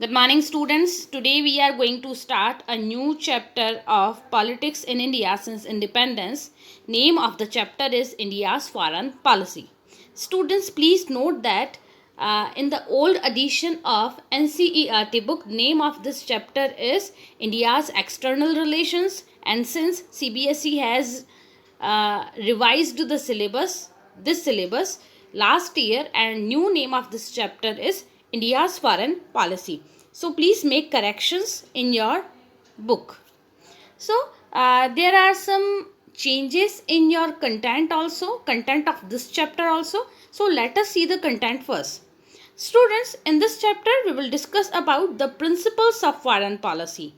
Good morning, students. Today we are going to start a new chapter of politics in India since independence. Name of the chapter is India's foreign policy. Students, please note that in the old edition of NCERT book, name of this chapter is India's external relations, and since CBSE has revised this syllabus last year, and new name of this chapter is India's foreign policy. So please make corrections in your book. So there are some changes in your content also, content of this chapter also. So let us see the content first. Students, in this chapter we will discuss about the principles of foreign policy.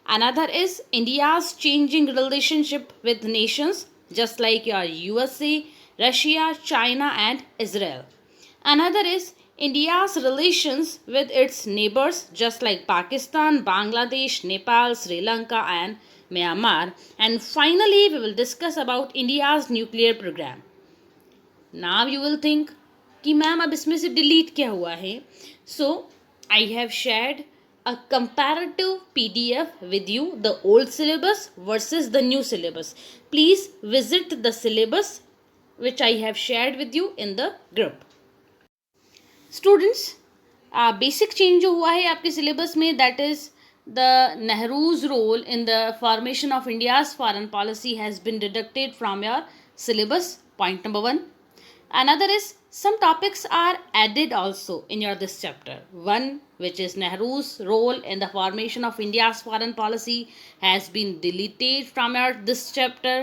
Another is India's changing relationship with nations just like your USA, Russia, China and Israel. Another is India's relations with its neighbors just like Pakistan, Bangladesh, Nepal, Sri Lanka and Myanmar. And finally, we will discuss about India's nuclear program. Now you will think कि ma'am अब इसमें से delete क्या हुआ है. So I have shared a comparative PDF with you, the old syllabus versus the new syllabus. Please visit the syllabus which I have shared with you in the group. Students, basic change जो हुआ है आपके syllabus में, that is the Nehru's role in the formation of India's foreign policy has been deducted from your syllabus. Point number 1. Another is some topics are added also in your this chapter. One, which is Nehru's role in the formation of India's foreign policy, has been deleted from your this chapter.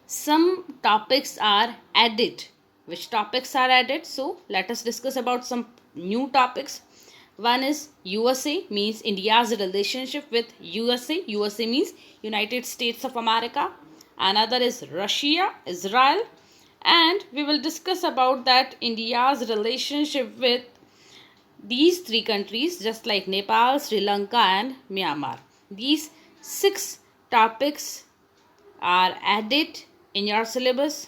Some topics are added. Which topics are added? So let us discuss about some new topics. One is USA, means India's relationship with USA. USA means United States of America. Another is Russia, Israel, and we will discuss about that India's relationship with these three countries just like Nepal, Sri Lanka and Myanmar. These 6 topics are added in your syllabus.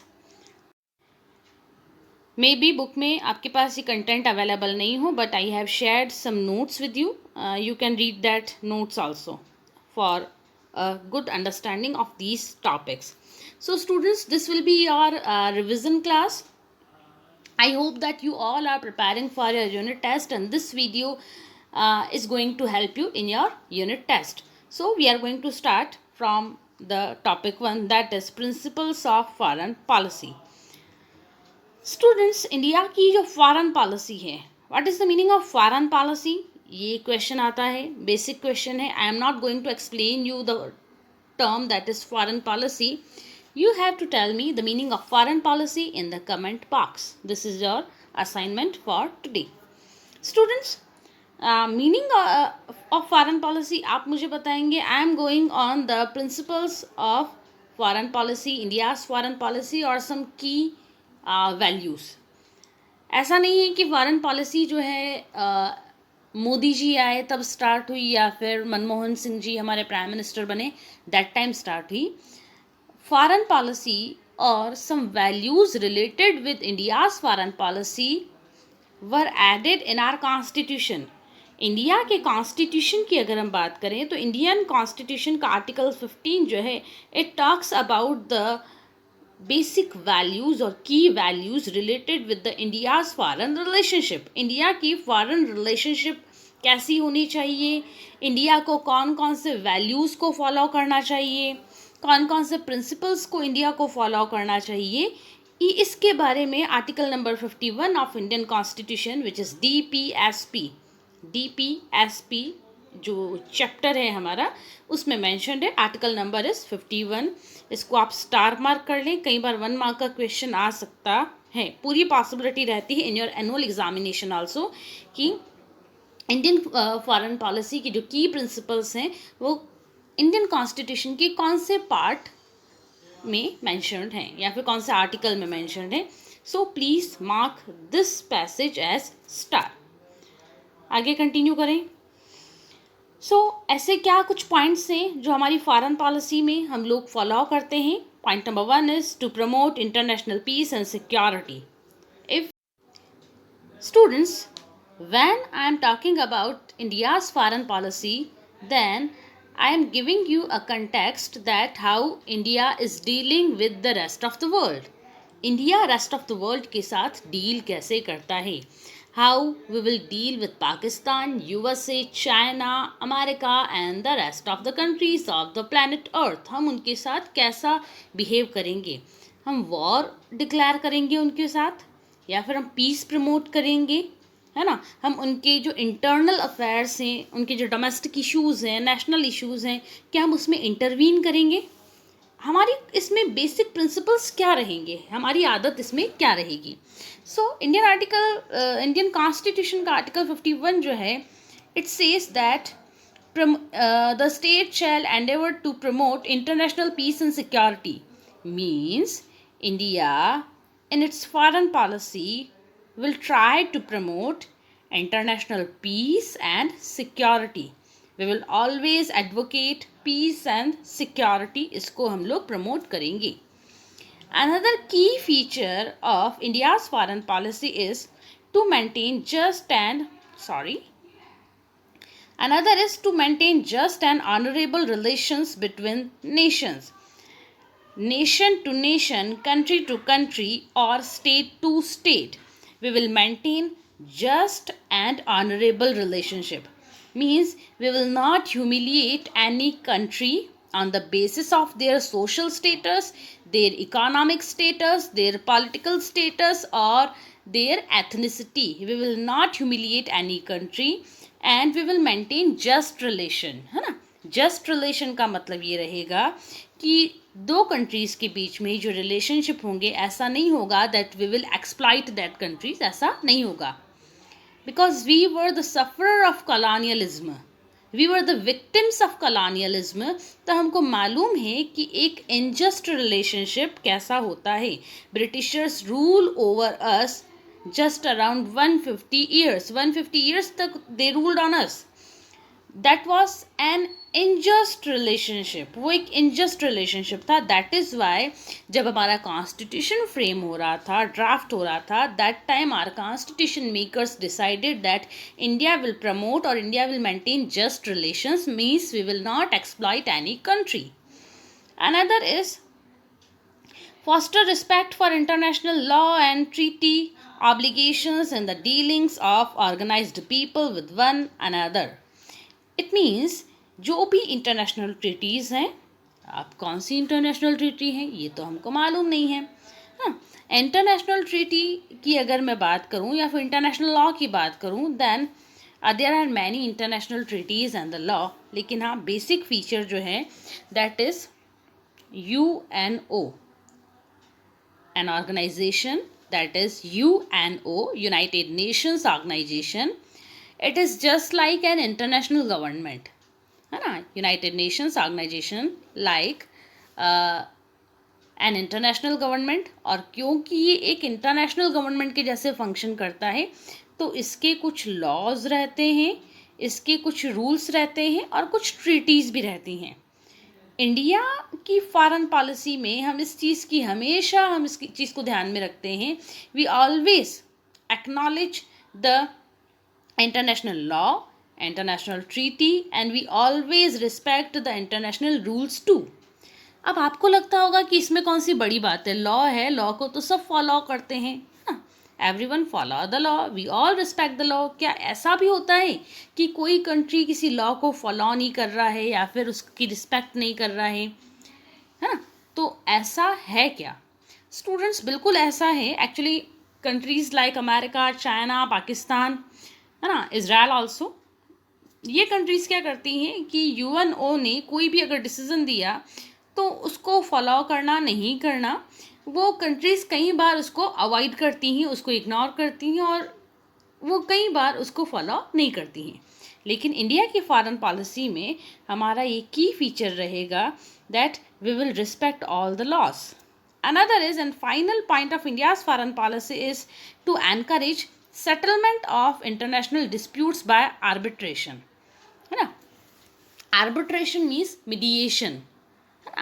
Maybe book में आपके पास ये content available नहीं हो, but I have shared some notes with you. You can read that notes also for a good understanding of these topics. So students, this will be your revision class. I hope that you all are preparing for your unit test, and this video is going to help you in your unit test. So we are going to start from the topic 1, that is principles of foreign policy. Students, India की जो foreign policy है, what is the meaning of foreign policy, ये question आता है, basic question है. I am not going to explain you the term that is foreign policy. You have to tell me the meaning of foreign policy in the comment box. This is your assignment for today. Students, meaning of foreign policy आप मुझे बताएंगे. I am going on the principles of foreign policy, India's foreign policy और some key values. ऐसा नहीं है कि foreign policy जो है मोदी जी आए तब स्टार्ट हुई या फिर मनमोहन सिंह जी हमारे प्राइम मिनिस्टर बने दैट टाइम स्टार्ट हुई. फॉरेन पॉलिसी और some values related with India's foreign policy were added in our constitution. India के कॉन्स्टिट्यूशन की अगर हम बात करें तो इंडियन कॉन्स्टिट्यूशन का आर्टिकल 15 जो है, it talks about the basic values और की values related with the India's foreign relationship. India की फॉरेन रिलेशनशिप कैसी होनी चाहिए, इंडिया को कौन कौन से वैल्यूज़ को फॉलो करना चाहिए, कौन कौन से प्रिंसिपल्स को इंडिया को फॉलो करना चाहिए, इसके बारे में article number 51 of Indian constitution which is DPSP जो चैप्टर है हमारा, उसमें मैंशनड है. Article number is 51. इसको आप स्टार मार्क कर लें. कई बार 1 मार्क का क्वेश्चन आ सकता है, पूरी पॉसिबिलिटी रहती है in your annual examination also कि इंडियन फॉरेन पॉलिसी की जो की प्रिंसिपल्स हैं वो इंडियन कॉन्स्टिट्यूशन के कौन से पार्ट में मैंशनड हैं या फिर कौन से आर्टिकल में मैंशनड है. So please mark this passage as star. आगे कंटिन्यू करें. ऐसे क्या कुछ पॉइंट्स हैं जो हमारी फॉरेन पॉलिसी में हम लोग फॉलो करते हैं. Point number 1 is to promote international peace and security. If students, When I am talking about India's foreign policy, then I am giving you a context that how India is dealing with the rest of the world. India rest of the world के साथ deal कैसे करता है? How we will deal with Pakistan, USA, China, America and the rest of the countries of the planet Earth. हम उनके साथ कैसा behave करेंगे? हम war declare करेंगे उनके साथ या फिर हम peace promote करेंगे, है ना? हम उनके जो इंटरनल अफेयर्स हैं, उनके जो डोमेस्टिक इश्यूज़ हैं, नेशनल इश्यूज़ हैं, क्या हम उसमें इंटरवीन करेंगे? हमारी इसमें बेसिक प्रिंसिपल्स क्या रहेंगे, हमारी आदत इसमें क्या रहेगी? सो इंडियन कॉन्स्टिट्यूशन का आर्टिकल 51 जो है, it says that the state shall endeavor to promote international peace and security. Means India in its foreign policy will try to promote international peace and security. We will always advocate peace and security. इसको हम लोग promote करेंगे. Another key feature of India's foreign policy is to maintain Another is to maintain just and honorable relations between nations. Nation to nation, country to country, or state to state. We will maintain just and honorable relationship. Means we will not humiliate any country on the basis of their social status, their economic status, their political status, or their ethnicity. We will not humiliate any country and we will maintain just relation, है ना? Just relation का मतलब ये रहेगा कि दो countries के बीच में जो रिलेशनशिप होंगे, ऐसा नहीं होगा that we will exploit that countries, ऐसा नहीं होगा. Because we were the sufferer of colonialism, we were the victims of colonialism. तो हमको मालूम है कि एक इनजस्ट रिलेशनशिप कैसा होता है. Britishers rule over us just around 150 years तक they ruled on us. That was an unjust relationship. वो एक unjust relationship था. That is why जब हमारा constitution frame हो रहा था, draft हो रहा था, that time our constitution makers decided that India will promote or India will maintain just relations, means we will not exploit any country. Another is foster respect for international law and treaty obligations in the dealings of organized people with one another. It means जो भी international treaties हैं, आप कौन सी international treaty हैं ये तो हमको मालूम नहीं है. हाँ, इंटरनेशनल ट्रीटी की अगर मैं बात करूं या फिर इंटरनेशनल लॉ की बात करूं, then there are many international treaties and the law. लेकिन हाँ, बेसिक फीचर जो है that is UNO, an organization, that is UNO, United Nations Organization. It is just like an international government, है ना? United Nations Organization like an international government. और क्योंकि ये एक इंटरनेशनल गवर्नमेंट के जैसे फंक्शन करता है, तो इसके कुछ लॉज रहते हैं, इसके कुछ रूल्स रहते हैं और कुछ ट्रीटीज़ भी रहती हैं. इंडिया की फॉरेन पॉलिसी में हम इस चीज़ की हमेशा हम इस चीज़ को ध्यान में रखते हैं. We always acknowledge the international law, international treaty and we always respect the international rules too. अब आपको लगता होगा कि इसमें कौन सी बड़ी बात है, लॉ है, लॉ को तो सब फॉलो करते हैं. Everyone follow the law, we all respect the law. क्या ऐसा भी होता है कि कोई कंट्री किसी लॉ को फॉलो नहीं कर रहा है या फिर उसकी रिस्पेक्ट नहीं कर रहा है ना? तो ऐसा है क्या स्टूडेंट्स? बिल्कुल ऐसा है. Actually countries like America, China, Pakistan, है ना, इज़राइल ऑल्सो, ये कंट्रीज़ क्या करती हैं कि UNO ने कोई भी अगर डिसीज़न दिया तो उसको फॉलो करना नहीं करना, वो कंट्रीज़ कई बार उसको अवॉइड करती हैं, उसको इग्नोर करती हैं और वो कई बार उसको फॉलो नहीं करती हैं. लेकिन इंडिया की फॉरेन पॉलिसी में हमारा ये की फीचर रहेगा that we will respect all the laws. Another is and final point of India's foreign policy is to encourage settlement of international disputes by arbitration, है ना? Arbitration means mediation.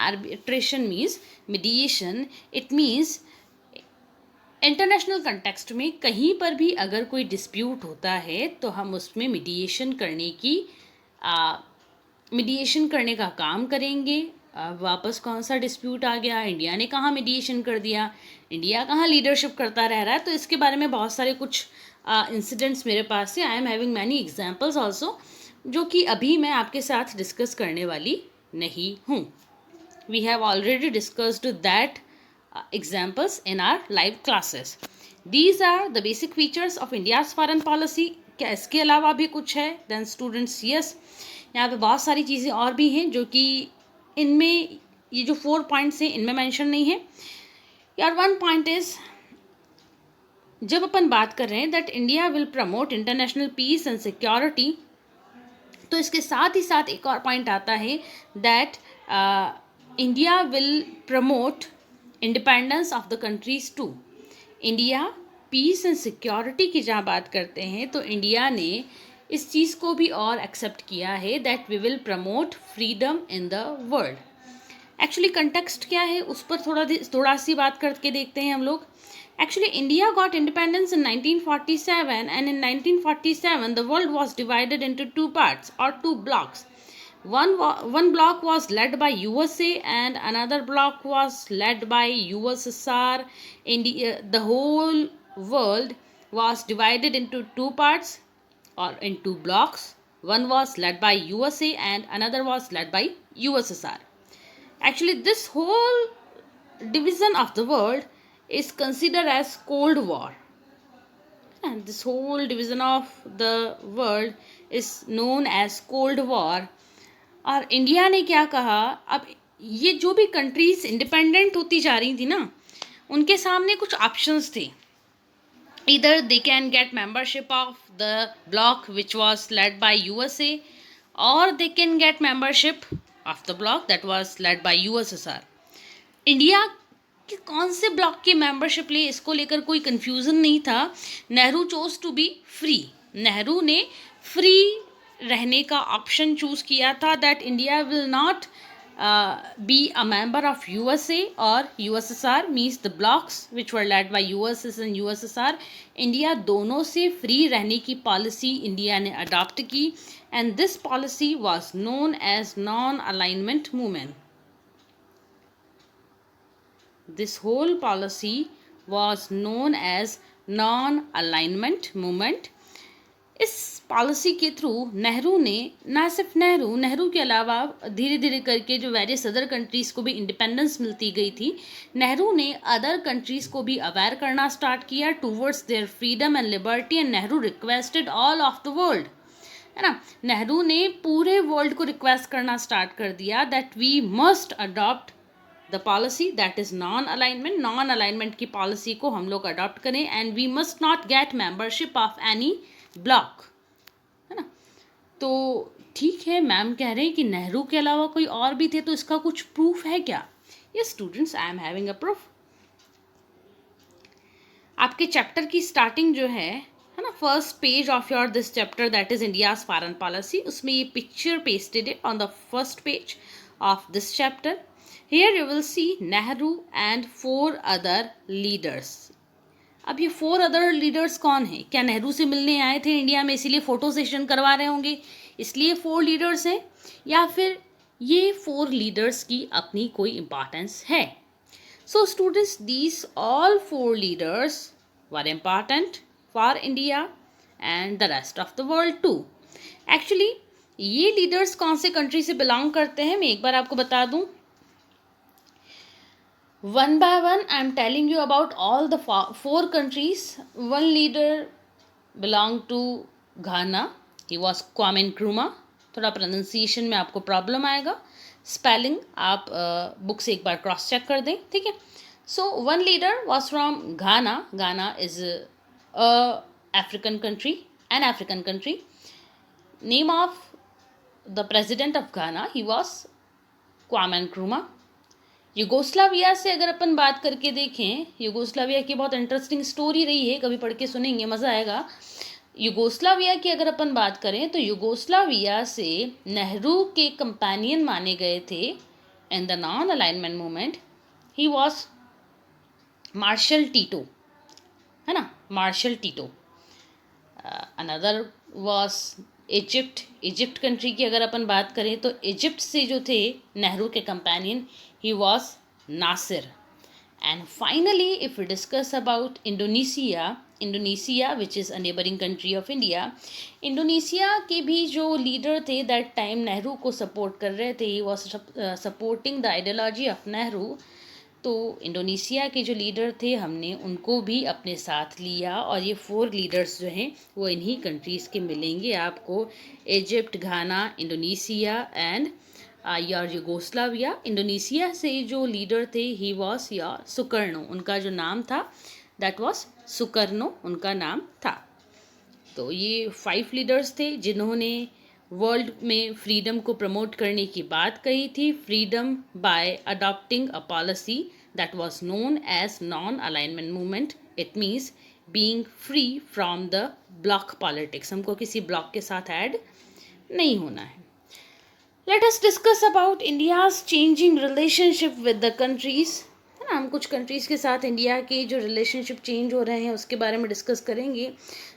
Arbitration means mediation. It means international context में कहीं पर भी अगर कोई dispute होता है तो हम उसमें मीडिएशन करने का काम करेंगे। वापस कौन सा डिस्प्यूट आ गया, इंडिया ने कहाँ मीडिएशन कर दिया, इंडिया कहाँ लीडरशिप करता रह रहा है, तो इसके बारे में बहुत सारे कुछ इंसिडेंट्स मेरे पास है। I am having many examples also, जो कि अभी मैं आपके साथ डिस्कस करने वाली नहीं हूँ। We have already discussed that examples in our live classes. These are the basic features of India's foreign policy. क्या इसके अलावा भी कुछ है? Then students, yes, यहाँ पे बहुत सारी चीज़ें और भी हैं जो कि इनमें ये जो 4 पॉइंट्स हैं इनमें मेंशन नहीं है यार। 1 पॉइंट इज, जब अपन बात कर रहे हैं that India will promote international peace and security, तो इसके साथ ही साथ एक और पॉइंट आता है that India will promote independence of the countries too. India peace and security की जहाँ बात करते हैं तो इंडिया ने इस चीज़ को भी और एक्सेप्ट किया है that we will promote freedom in the world. Actually context क्या है उस पर थोड़ा सी बात करके देखते हैं हम लोग। Actually, India got independence in 1947, and in 1947, the world was divided into two parts or two blocks. One block was led by USA, and another block was led by USSR. India, the whole world was divided into two parts or in two blocks. One was led by USA, and another was led by USSR. Actually, this whole division of the world is considered as Cold War, and this whole division of the world is known as Cold War. और India ने क्या कहा, अब ये जो भी countries independent होती जा रही थी ना, उनके सामने कुछ ऑप्शंस थे। इधर they can get membership of the bloc which was led by USA, और they can get membership of the bloc that was led by USSR. India कि कौन से ब्लॉक की मेंबरशिप ले, इसको लेकर कोई कंफ्यूजन नहीं था। Nehru chose to be free. Nehru ने फ्री रहने का ऑप्शन चूज किया था that India will not be a member of USA और USSR, means the blocs which were led by USS and USSR. India दोनों से फ्री रहने की पॉलिसी इंडिया ने अडॉप्ट की, and this policy was known as non alignment movement. This whole policy was known as non-alignment movement. इस policy के through Nehru ने, ना सिर्फ नेहरू के अलावा धीरे धीरे करके जो वेरियस अदर कंट्रीज़ को भी इंडिपेंडेंस मिलती गई थी, नेहरू ने अदर कंट्रीज़ को भी अवेयर करना स्टार्ट किया towards their freedom and liberty, and Nehru requested all of the world, है ना। नेहरू ने पूरे वर्ल्ड को रिक्वेस्ट करना स्टार्ट कर दिया that we must adopt the policy that is non alignment की पॉलिसी को हम लोग अडॉप्ट करें, and we must not get membership of any bloc, है ना। तो ठीक है, मैम कह रहे हैं कि नेहरू के अलावा कोई और भी थे, तो इसका कुछ प्रूफ है क्या? Yes students, I am having a proof. आपके चैप्टर की स्टार्टिंग जो है ना, first page of your this chapter that is India's foreign policy, उसमें ये पिक्चर पेस्टेड है on the first page of this chapter. Here you will see Nehru and 4 other leaders. अब ये 4 other leaders कौन है? क्या नेहरू से मिलने आए थे इंडिया में इसीलिए फोटो सेशन करवा रहे होंगे, इसलिए 4 लीडर्स हैं, या फिर ये 4 लीडर्स की अपनी कोई इम्पॉर्टेंस है? So students, these all 4 leaders were important for India and the rest of the world too. Actually ये लीडर्स कौन से कंट्री से बिलोंग करते हैं, मैं एक बार आपको बता दूं। One by one, I am telling you about all the 4 countries. One leader belonged to Ghana. He was Kwame Nkrumah. थोड़ा प्रोनाउंसिएशन में आपको प्रॉब्लम आएगा, स्पेलिंग आप बुक से एक बार क्रॉस चेक कर दें, ठीक है। So one leader was from Ghana. Ghana is African country, an African country. Name of the president of Ghana, he was Kwame Nkrumah. Yugoslavia से अगर अपन बात करके देखें, यूगोस्लाविया की बहुत इंटरेस्टिंग स्टोरी रही है, कभी पढ़ के सुनेंगे, मज़ा आएगा। यूगोस्लाविया की अगर अपन बात करें तो यूगोस्लाविया से नेहरू के कंपेनियन माने गए थे in the non alignment movement, he was Marshal Tito. है ना, Marshal Tito. Another was Egypt country की अगर अपन बात करें तो इजिप्ट से जो थे नेहरू के companion, he was Nasser. And finally if we discuss about Indonesia which is a neighbouring country of India, Indonesia के भी जो लीडर थे दैट टाइम नेहरू को सपोर्ट कर रहे थे, he was supporting the ideology of Nehru. तो इंडोनेशिया के जो लीडर थे हमने उनको भी अपने साथ लिया, और ये 4 लीडर्स जो हैं वो इन्हीं कंट्रीज़ के मिलेंगे आपको, Egypt, Ghana, Indonesia and your Yugoslavia. Indonesia से जो लीडर थे ही वॉज योर सुकर्नो, उनका जो नाम था दैट वॉज सुकर्नो उनका नाम था। तो ये 5 लीडर्स थे जिन्होंने वर्ल्ड में फ्रीडम को प्रमोट करने की बात कही थी, freedom by adopting a policy that was known as non alignment movement. It means being free from the bloc politics, हमको किसी ब्लॉक के साथ ऐड नहीं होना है। Let us discuss about India's changing relationship with the countries, है ना, हम कुछ कंट्रीज़ के साथ इंडिया के जो रिलेशनशिप चेंज हो रहे हैं उसके बारे में डिस्कस करेंगे।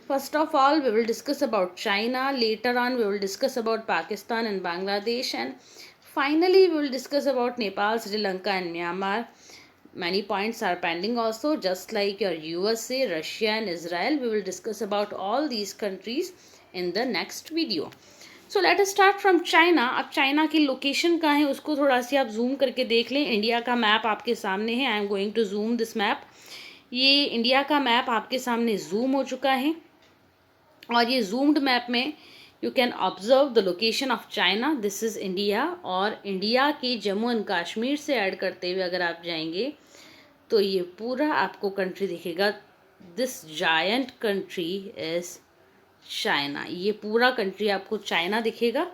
First of all we will discuss about China, later on we will discuss about Pakistan and Bangladesh, and finally we will discuss about Nepal, Sri Lanka and Myanmar. Many points are pending also, just like your USA, Russia and Israel. We will discuss about all these countries in the next video. So let us start from China. अब China की location कहाँ है उसको थोड़ा सी आप zoom करके देख लें। इंडिया का मैप आपके सामने है। I am going to zoom this map. ये इंडिया का मैप आपके सामने जूम हो चुका है, और ये जूम्ड मैप में you can observe the location of China. This is India, और इंडिया के जम्मू एंड कश्मीर से ऐड करते हुए अगर आप जाएंगे तो ये पूरा आपको कंट्री दिखेगा। This giant country is China. ये पूरा कंट्री आपको चाइना दिखेगा।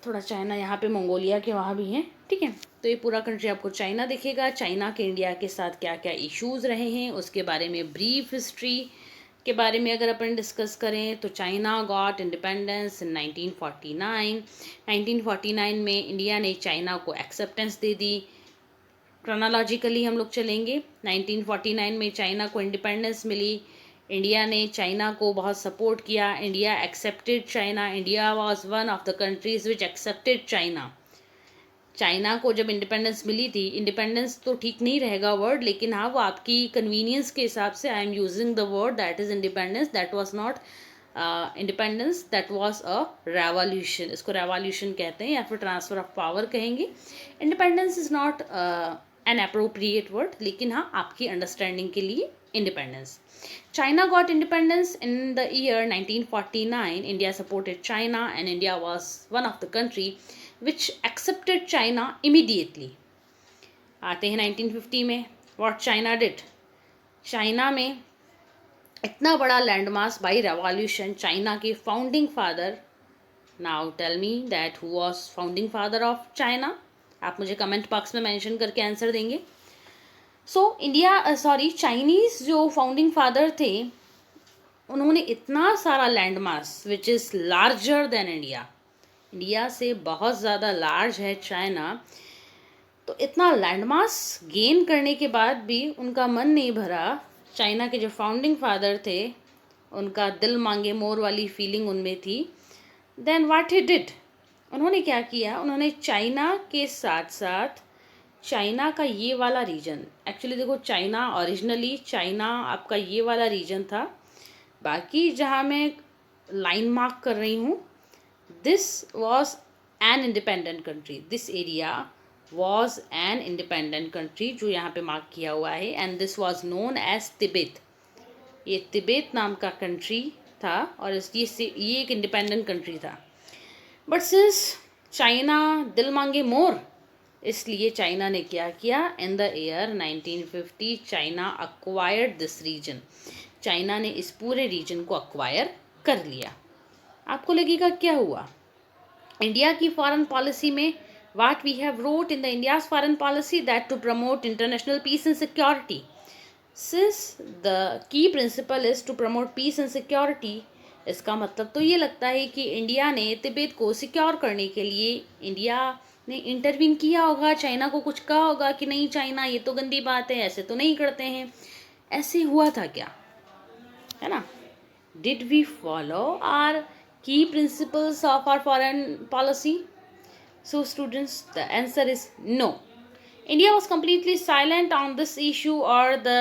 थोड़ा चाइना यहाँ पे मंगोलिया के वहाँ भी हैं, ठीक है। तो ये पूरा कंट्री आपको चाइना दिखेगा। चाइना के इंडिया के साथ क्या क्या इश्यूज़ रहे हैं उसके बारे में ब्रीफ हिस्ट्री के बारे में अगर अपन डिस्कस करें तो चाइना गॉट इंडिपेंडेंस इन 1949। 1949 में इंडिया ने चाइना को एक्सेप्टेंस दे दी। क्रोनोलॉजिकली हम लोग चलेंगे। 1949 में चाइना को इंडिपेंडेंस मिली। इंडिया ने चाइना को बहुत सपोर्ट किया। India accepted China. India was one of the countries which accepted China. China को जब इंडिपेंडेंस मिली थी, इंडिपेंडेंस तो ठीक नहीं रहेगा वर्ड, लेकिन हाँ वो आपकी कन्वीनियंस के हिसाब से I am using the word that is independence. That was not independence, that was a revolution. इसको रेवोल्यूशन कहते हैं या फिर ट्रांसफर ऑफ पावर कहेंगे। Independence is not an appropriate word, लेकिन हाँ आपकी अंडरस्टैंडिंग के लिए independence. China got independence in the year 1949. India supported China and India was one of the country which accepted China immediately. आते हैं 1950 में। What China did? China में इतना बड़ा लैंडमार्क बाई रेवोल्यूशन, चाइना के founding father, now tell me that who was founding father of China. आप मुझे comment box में मेंशन करके आंसर देंगे। चाइनीज़ जो फाउंडिंग फादर थे उन्होंने इतना सारा landmark which is larger than India, India से बहुत ज़्यादा लार्ज है चाइना, तो इतना लैंडमार्क गेन करने के बाद भी उनका मन नहीं भरा। चाइना के जो फाउंडिंग फादर थे उनका दिल मांगे मोर वाली फीलिंग उनमें थी। देन व्हाट ही डिड, उन्होंने क्या किया, उन्होंने चाइना के साथ साथ चाइना का ये वाला रीजन, एक्चुअली देखो चाइना ओरिजिनली चाइना आपका ये वाला रीजन था, बाकी जहाँ मैं लाइन मार्क कर रही हूँ this was an independent country, this area was an independent country जो यहाँ पे मार्क किया हुआ है, and this was known as Tibet. ये तिब्बत नाम का कंट्री था और ये एक इंडिपेंडेंट कंट्री था। बट सिंस चाइना दिल मांगे मोर, इसलिए चाइना ने क्या किया, in the year 1950 China acquired this region. China ने इस पूरे रीजन को अक्वायर कर लिया। आपको लगेगा क्या हुआ, इंडिया की फॉरेन पॉलिसी में what we have wrote in the India's foreign policy that to promote international peace and security. Since the key principle is to promote peace and security, इसका मतलब तो ये लगता है कि इंडिया ने तिब्बत को सिक्योर करने के लिए इंडिया ने इंटरवीन किया होगा, चाइना को कुछ कहा होगा कि नहीं चाइना ये तो गंदी बात है, ऐसे तो नहीं करते हैं, ऐसे हुआ था क्या, है ना? Did we follow our key principles of our foreign policy? So students, the answer is no. India was completely silent on this issue or the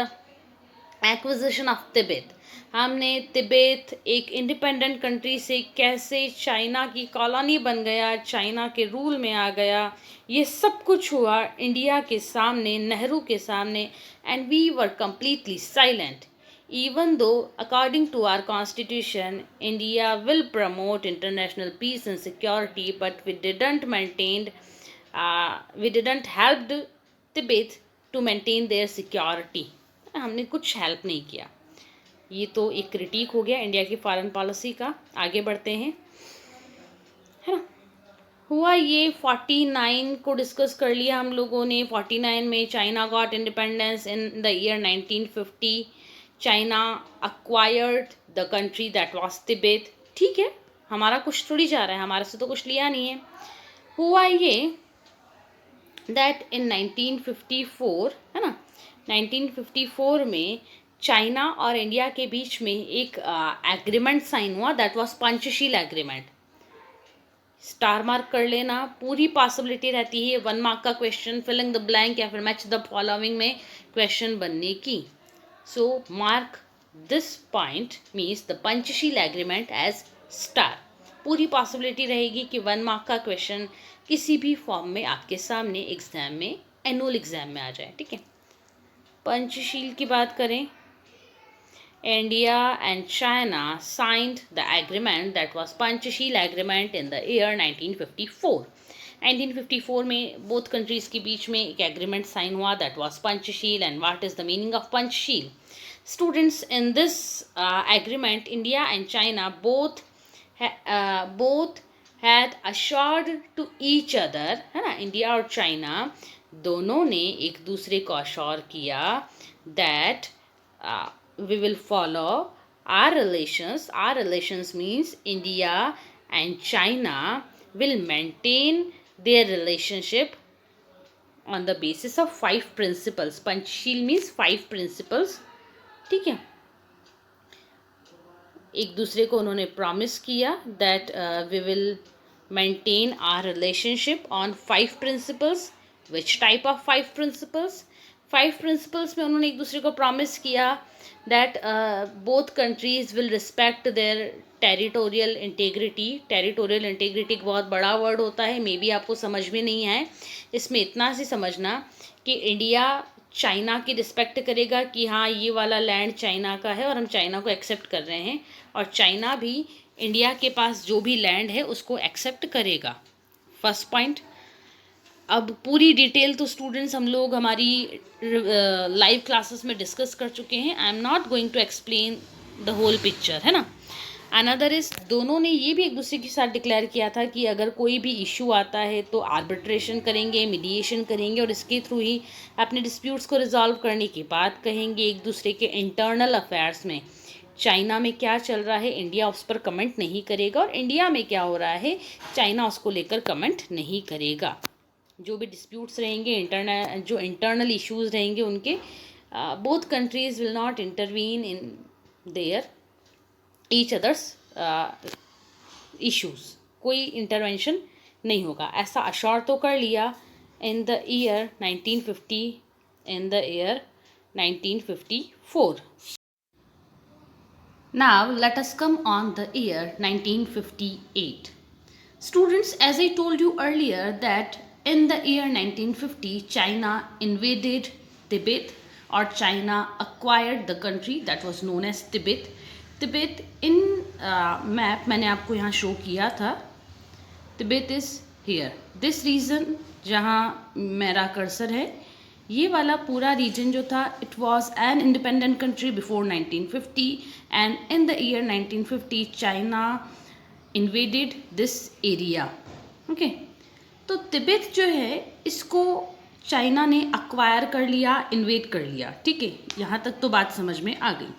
acquisition of Tibet. हमने तिब्बत एक इंडिपेंडेंट कंट्री से कैसे चाइना की colony बन गया, China के rule में आ गया, ये सब कुछ हुआ इंडिया के सामने, नेहरू के सामने, and we were completely silent. Even though, according to our constitution, India will promote international peace and security, but we didn't help Tibet to maintain their security. हमने कुछ हेल्प नहीं किया. ये तो एक क्रिटिक हो गया इंडिया की फॉरेन पॉलिसी का. आगे बढ़ते हैं, है ना? हुआ ये 49 को डिस्कस कर लिया हम लोगों ने. 49 में China got independence in the year 1950. China acquired the country that was Tibet. ठीक है, हमारा कुछ थोड़ी जा रहा है, हमारे से तो कुछ लिया नहीं है. हुआ ये दैट इन 1954, है ना, 1954 में चाइना और इंडिया के बीच में एक एग्रीमेंट साइन हुआ, that was Panchsheel agreement. Star mark कर लेना, पूरी पॉसिबिलिटी रहती है 1 मार्क का क्वेश्चन, फिलिंग द ब्लैंक या फिर मैच द फॉलोइंग में क्वेश्चन बनने की. So mark this point means the Panchsheel agreement as star. पूरी पॉसिबिलिटी रहेगी कि 1 मार्क का क्वेश्चन किसी भी फॉर्म में आपके सामने एग्जाम में, एनुअल एग्जाम में आ जाए. ठीक है, पंचशील की बात करें, India and China signed the agreement that was Panchsheel agreement in the year 1954. 1954 में बोथ कंट्रीज के बीच में एक एग्रीमेंट साइन हुआ, that was Panchsheel. And what is the meaning of Panchsheel? Students, in this agreement India and China both had assured to each other, है ना, India और China दोनों ने एक दूसरे को अश्योर किया that we will follow our relations. Our relations means India and China will maintain their relationship on the basis of 5 principles. Panchsheel means 5 principles. ठीक है, एक दूसरे को उन्होंने प्रॉमिस किया that we will maintain our relationship on 5 principles. Which type of 5 principles? 5 principles में उन्होंने एक दूसरे को प्रॉमिस किया that both countries will respect their territorial integrity. Territorial integrity एक बहुत बड़ा वर्ड होता है, मे बी आपको समझ में नहीं है. इसमें इतना सी समझना कि इंडिया चाइना की रिस्पेक्ट करेगा कि हाँ ये वाला लैंड चाइना का है और हम चाइना को एक्सेप्ट कर रहे हैं, और चाइना भी इंडिया के पास जो भी लैंड है उसको एक्सेप्ट करेगा. First point. अब पूरी डिटेल तो स्टूडेंट्स हम लोग हमारी लाइव क्लासेस में डिस्कस कर चुके हैं. I am not going to explain the whole picture, है ना. अनदर इज, दोनों ने ये भी एक दूसरे के साथ डिक्लेयर किया था कि अगर कोई भी इशू आता है तो आर्बिट्रेशन करेंगे, मीडिएशन करेंगे और इसके थ्रू ही अपने डिस्प्यूट्स को रिजॉल्व करने की बात कहेंगे. एक दूसरे के इंटरनल अफेयर्स में चाइना में क्या चल रहा है इंडिया उस पर कमेंट नहीं करेगा, और इंडिया में क्या हो रहा है चाइना उसको लेकर कमेंट नहीं करेगा. जो भी डिस्प्यूट्स रहेंगे, जो इंटरनल इश्यूज रहेंगे उनके, both countries will not intervene in their each others issues. कोई इंटरवेंशन नहीं होगा, ऐसा अश्योर तो कर लिया इन the year 1950, in the year 1954. Now let us come on the year 1958. Students, as I told you earlier that in the year 1950 China invaded Tibet, or China acquired the country that was known as Tibet. Tibet in map मैंने आपको यहाँ show किया था. Tibet is here. This region जहाँ मेरा cursor है, ये वाला पूरा रीजन जो था, it was an independent country before 1950, and in the year 1950 China invaded this area. Okay, तो तिब्बत जो है इसको चाइना ने अक्वायर कर लिया, इन्वेड कर लिया. ठीक है, यहाँ तक तो बात समझ में आ गई.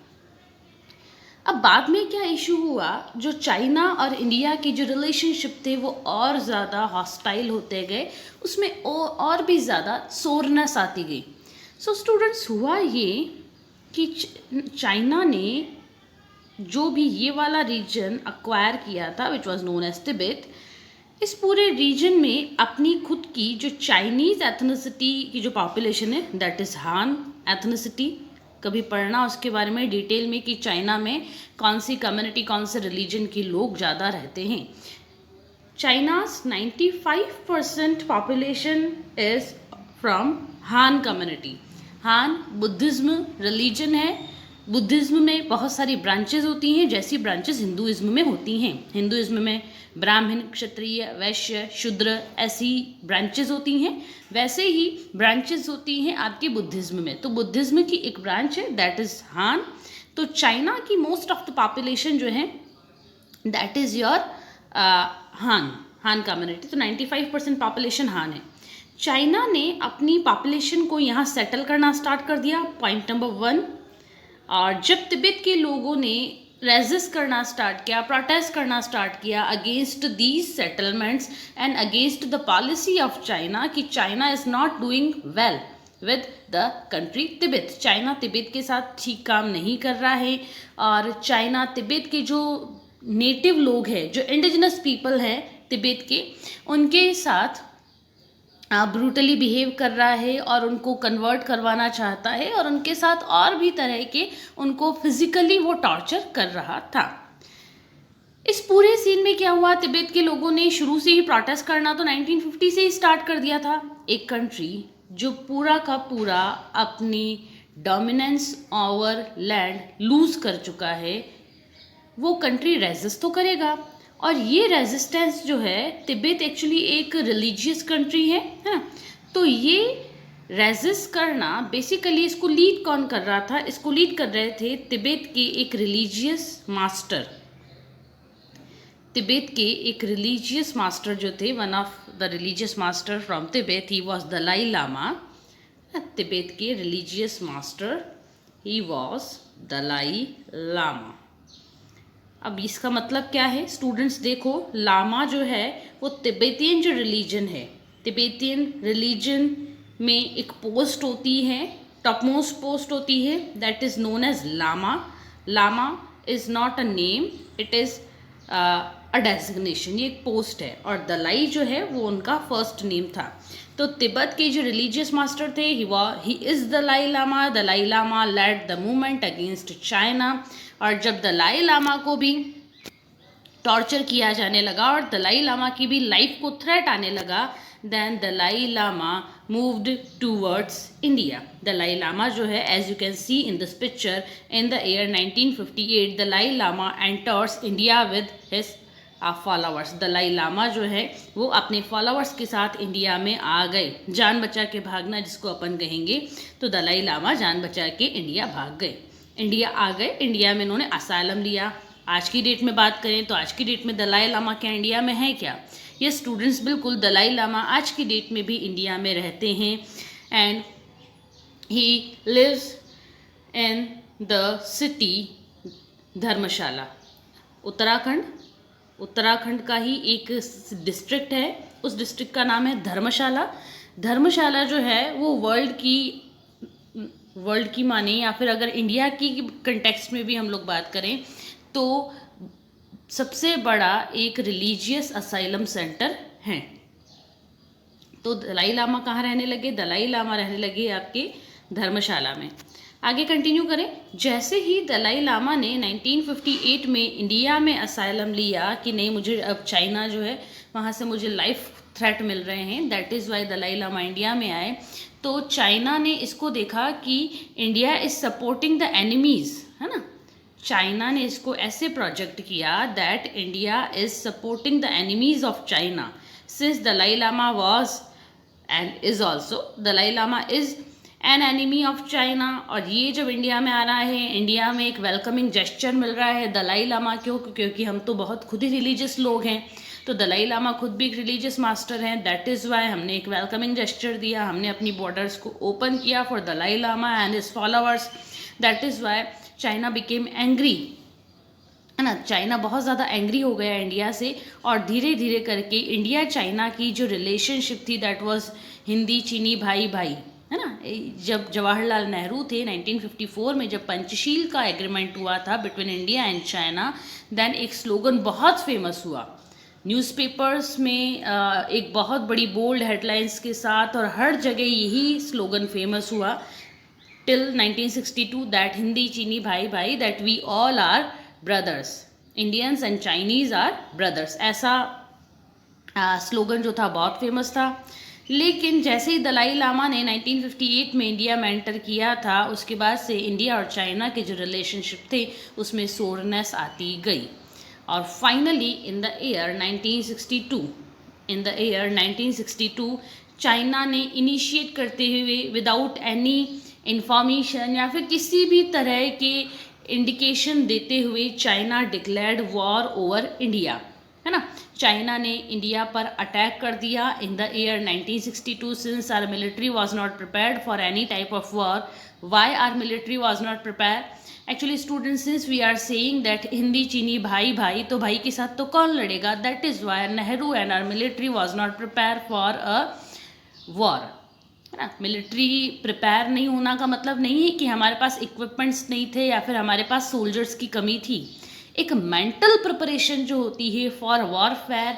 अब बाद में क्या इशू हुआ, जो चाइना और इंडिया की जो रिलेशनशिप थे वो और ज़्यादा हॉस्टाइल होते गए, उसमें और भी ज़्यादा सोरनेस आती गई. सो स्टूडेंट्स, हुआ ये कि चाइना ने जो भी ये वाला रीजन अक्वायर किया था which was known as Tibet, इस पूरे रीजन में अपनी खुद की जो चाइनीज़ एथनिसिटी की जो पॉपुलेशन है दैट इज़ हान एथनिसिटी, कभी पढ़ना उसके बारे में डिटेल में कि चाइना में कौन सी कम्युनिटी कौन से रिलीजन के लोग ज़्यादा रहते हैं। चाइना's 95% पॉपुलेशन इज़ फ्रॉम हान कम्युनिटी। हान बुद्धिज़्म रिलीजन है। बुद्धिज़्म में बहुत सारी ब्रांचेज होती हैं, जैसी ब्रांचेज हिंदुइज्म में होती हैं। हिंदुइज्म में ब्राह्मण, क्षत्रिय, वैश्य, शूद्र ऐसी ब्रांचेज होती हैं, वैसे ही ब्रांचेज होती हैं आपके बुद्धिज़्म में। तो बुद्धिज़्म की एक ब्रांच है दैट इज़ हान। तो चाइना की मोस्ट ऑफ द पॉपुलेशन जो है दैट इज़ योर हान कम्युनिटी। तो 95% पॉपुलेशन हान है। चाइना ने अपनी पॉपुलेशन को यहाँ सेटल करना स्टार्ट कर दिया, पॉइंट नंबर 1। और जब तिब्बत के लोगों ने रेजिस्ट करना स्टार्ट किया, प्रोटेस्ट करना स्टार्ट किया against these settlements and against the policy of China कि China is not doing well with the country Tibet, China Tibet के साथ ठीक काम नहीं कर रहा है, और चाइना तिब्बत के जो नेटिव लोग हैं, जो इंडिजिनस पीपल हैं तिब्बत के, उनके साथ ब्रूटली बिहेव कर रहा है और उनको कन्वर्ट करवाना चाहता है, और उनके साथ और भी तरह के उनको फिजिकली वो टॉर्चर कर रहा था। इस पूरे सीन में क्या हुआ, तिब्बत के लोगों ने शुरू से ही प्रोटेस्ट करना तो 1950 से ही स्टार्ट कर दिया था। एक कंट्री जो पूरा का पूरा अपनी डोमिनेंस ओवर लैंड लूज कर चुका है, वो कंट्री रेजिस्ट तो करेगा। और ये रेजिस्टेंस जो है, तिब्बत एक्चुअली एक रिलीजियस कंट्री है ना, तो ये रेजिस्ट करना बेसिकली इसको लीड कौन कर रहा था, इसको लीड कर रहे थे तिब्बत के एक रिलीजियस मास्टर। तिब्बत के एक रिलीजियस मास्टर जो थे, one of the religious master from Tibet, he was Dalai Lama. Tibet के religious master he was Dalai Lama. अब इसका मतलब क्या है स्टूडेंट्स, देखो लामा जो है वो तिब्बतियन जो रिलीजन है, तिब्बतियन रिलीजन में एक पोस्ट होती है, टॉप मोस्ट पोस्ट होती है that is known as lama. Lama is not a name, it is a designation, ये एक पोस्ट है। और दलाई जो है वो उनका फर्स्ट नेम था। तो तिब्बत के जो रिलीजियस मास्टर थे he is Dalai Lama. Dalai Lama led the movement against China. और जब दलाई लामा को भी टॉर्चर किया जाने लगा और दलाई लामा की भी लाइफ को थ्रेट आने लगा, then Dalai Lama moved towards India. Dalai Lama जो है, as you can see in this picture, in the year 1958 Dalai Lama enters India with his followers. Dalai Lama जो है वो अपने फॉलोअर्स के साथ इंडिया में आ गए। जान बचा के भागना जिसको अपन कहेंगे, तो दलाई लामा जान बचा के इंडिया भाग गए, इंडिया आ गए। इंडिया में इन्होंने असाइलम लिया। आज की डेट में बात करें तो आज की डेट में दलाई लामा क्या इंडिया में है क्या? ये स्टूडेंट्स बिल्कुल दलाई लामा आज की डेट में भी इंडिया में रहते हैं and he lives in the city Dharamshala. Uttarakhand का ही एक डिस्ट्रिक्ट है, उस डिस्ट्रिक्ट का नाम है धर्मशाला। धर्मशाला जो है वो वर्ल्ड की माने, या फिर अगर इंडिया की कंटेक्स्ट में भी हम लोग बात करें तो सबसे बड़ा एक रिलीजियस असाइलम सेंटर है। तो दलाई लामा कहाँ रहने लगे? दलाई लामा रहने लगे आपके धर्मशाला में। आगे कंटिन्यू करें। जैसे ही दलाई लामा ने 1958 में इंडिया में असाइलम लिया कि नहीं, मुझे अब चाइना जो है वहाँ से मुझे लाइफ थ्रेट मिल रहे हैं, that is why Dalai Lama India में आए। तो चाइना ने इसको देखा कि India is supporting the enemies, है ना। चाइना ने इसको ऐसे प्रोजेक्ट किया that India is supporting the enemies of China since Dalai Lama was and is also, Dalai Lama is an enemy of China. और ये जब इंडिया में आ रहा है, इंडिया में एक वेलकमिंग जेस्चर मिल रहा है दलाई लामा क्यों? क्योंकि हम तो बहुत खुद ही रिलीजियस लोग हैं, तो दलाई लामा खुद भी एक रिलीजियस मास्टर हैं, दैट इज़ वाई हमने एक वेलकमिंग जेस्चर दिया, हमने अपनी बॉर्डर्स को ओपन किया for Dalai Lama and his followers, that is why China became angry, है ना। चाइना बहुत ज़्यादा एंग्री हो गया इंडिया से, और धीरे धीरे करके इंडिया चाइना की जो रिलेशनशिप थी दैट वाज हिंदी चीनी भाई भाई, है ना। जब जवाहरलाल नेहरू थे 1954 में, जब पंचशील का एग्रीमेंट हुआ था between India and China, then एक स्लोगन बहुत फेमस हुआ न्यूज़पेपर्स में, एक बहुत बड़ी बोल्ड हेडलाइंस के साथ, और हर जगह यही स्लोगन फेमस हुआ टिल 1962, दैट हिंदी चीनी भाई भाई, that we all are brothers, Indians and Chinese are brothers, ऐसा स्लोगन जो था बहुत फेमस था। लेकिन जैसे ही दलाई लामा ने 1958 में इंडिया में एंटर किया था, उसके बाद से इंडिया और चाइना के जो रिलेशनशिप थे उसमें सोरनेस आती गई, और finally in the year 1962 China ने इनिशिएट करते हुए विदाउट एनी इंफॉर्मेशन या फिर किसी भी तरह के इंडिकेशन देते हुए China declared war over India, है ना। चाइना ने इंडिया पर अटैक कर दिया in the year 1962, since our military was not prepared for any type of war. Why our military was not prepare? Actually students, since we are saying that Hindi चीनी भाई भाई, तो भाई के साथ तो कौन लड़ेगा? That is why Nehru and our military was not prepare for a war, है ना। मिलिट्री प्रिपेयर नहीं होना का मतलब नहीं है कि हमारे पास इक्विपमेंट्स नहीं थे या फिर हमारे पास सोल्जर्स की कमी थी। एक मेंटल प्रिपरेशन जो होती है for warfare,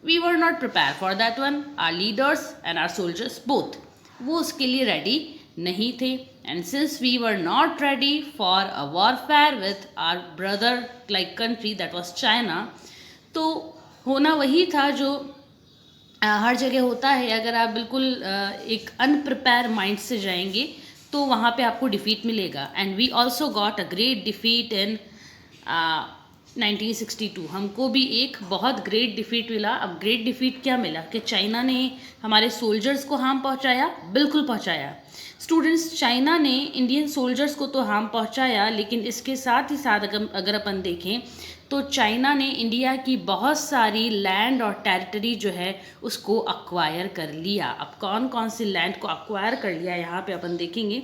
we were not prepare for that one, our leaders and our soldiers both, वो उसके लिए रेडी नहीं थे। And since we were not ready for a warfare with our brother like country that was China, तो होना वही था जो हर जगह होता है। अगर आप बिल्कुल एक अनप्रिपेयर माइंड से जाएंगे तो वहाँ पे आपको डिफीट मिलेगा। And we also got a great defeat in 1962, हमको भी एक बहुत ग्रेट डिफीट मिला। अब ग्रेट डिफीट क्या मिला कि चाइना ने हमारे सोल्जर्स को हार्म पहुंचाया, बिल्कुल पहुंचाया। स्टूडेंट्स, चाइना ने इंडियन सोल्जर्स को तो हार्म पहुंचाया, लेकिन इसके साथ ही साथ अगर अपन देखें तो चाइना ने इंडिया की बहुत सारी लैंड और टेरिटरी जो है उसको अक्वायर कर लिया। अब कौन कौन सी लैंड को अक्वायर कर लिया यहाँ पे अपन देखेंगे।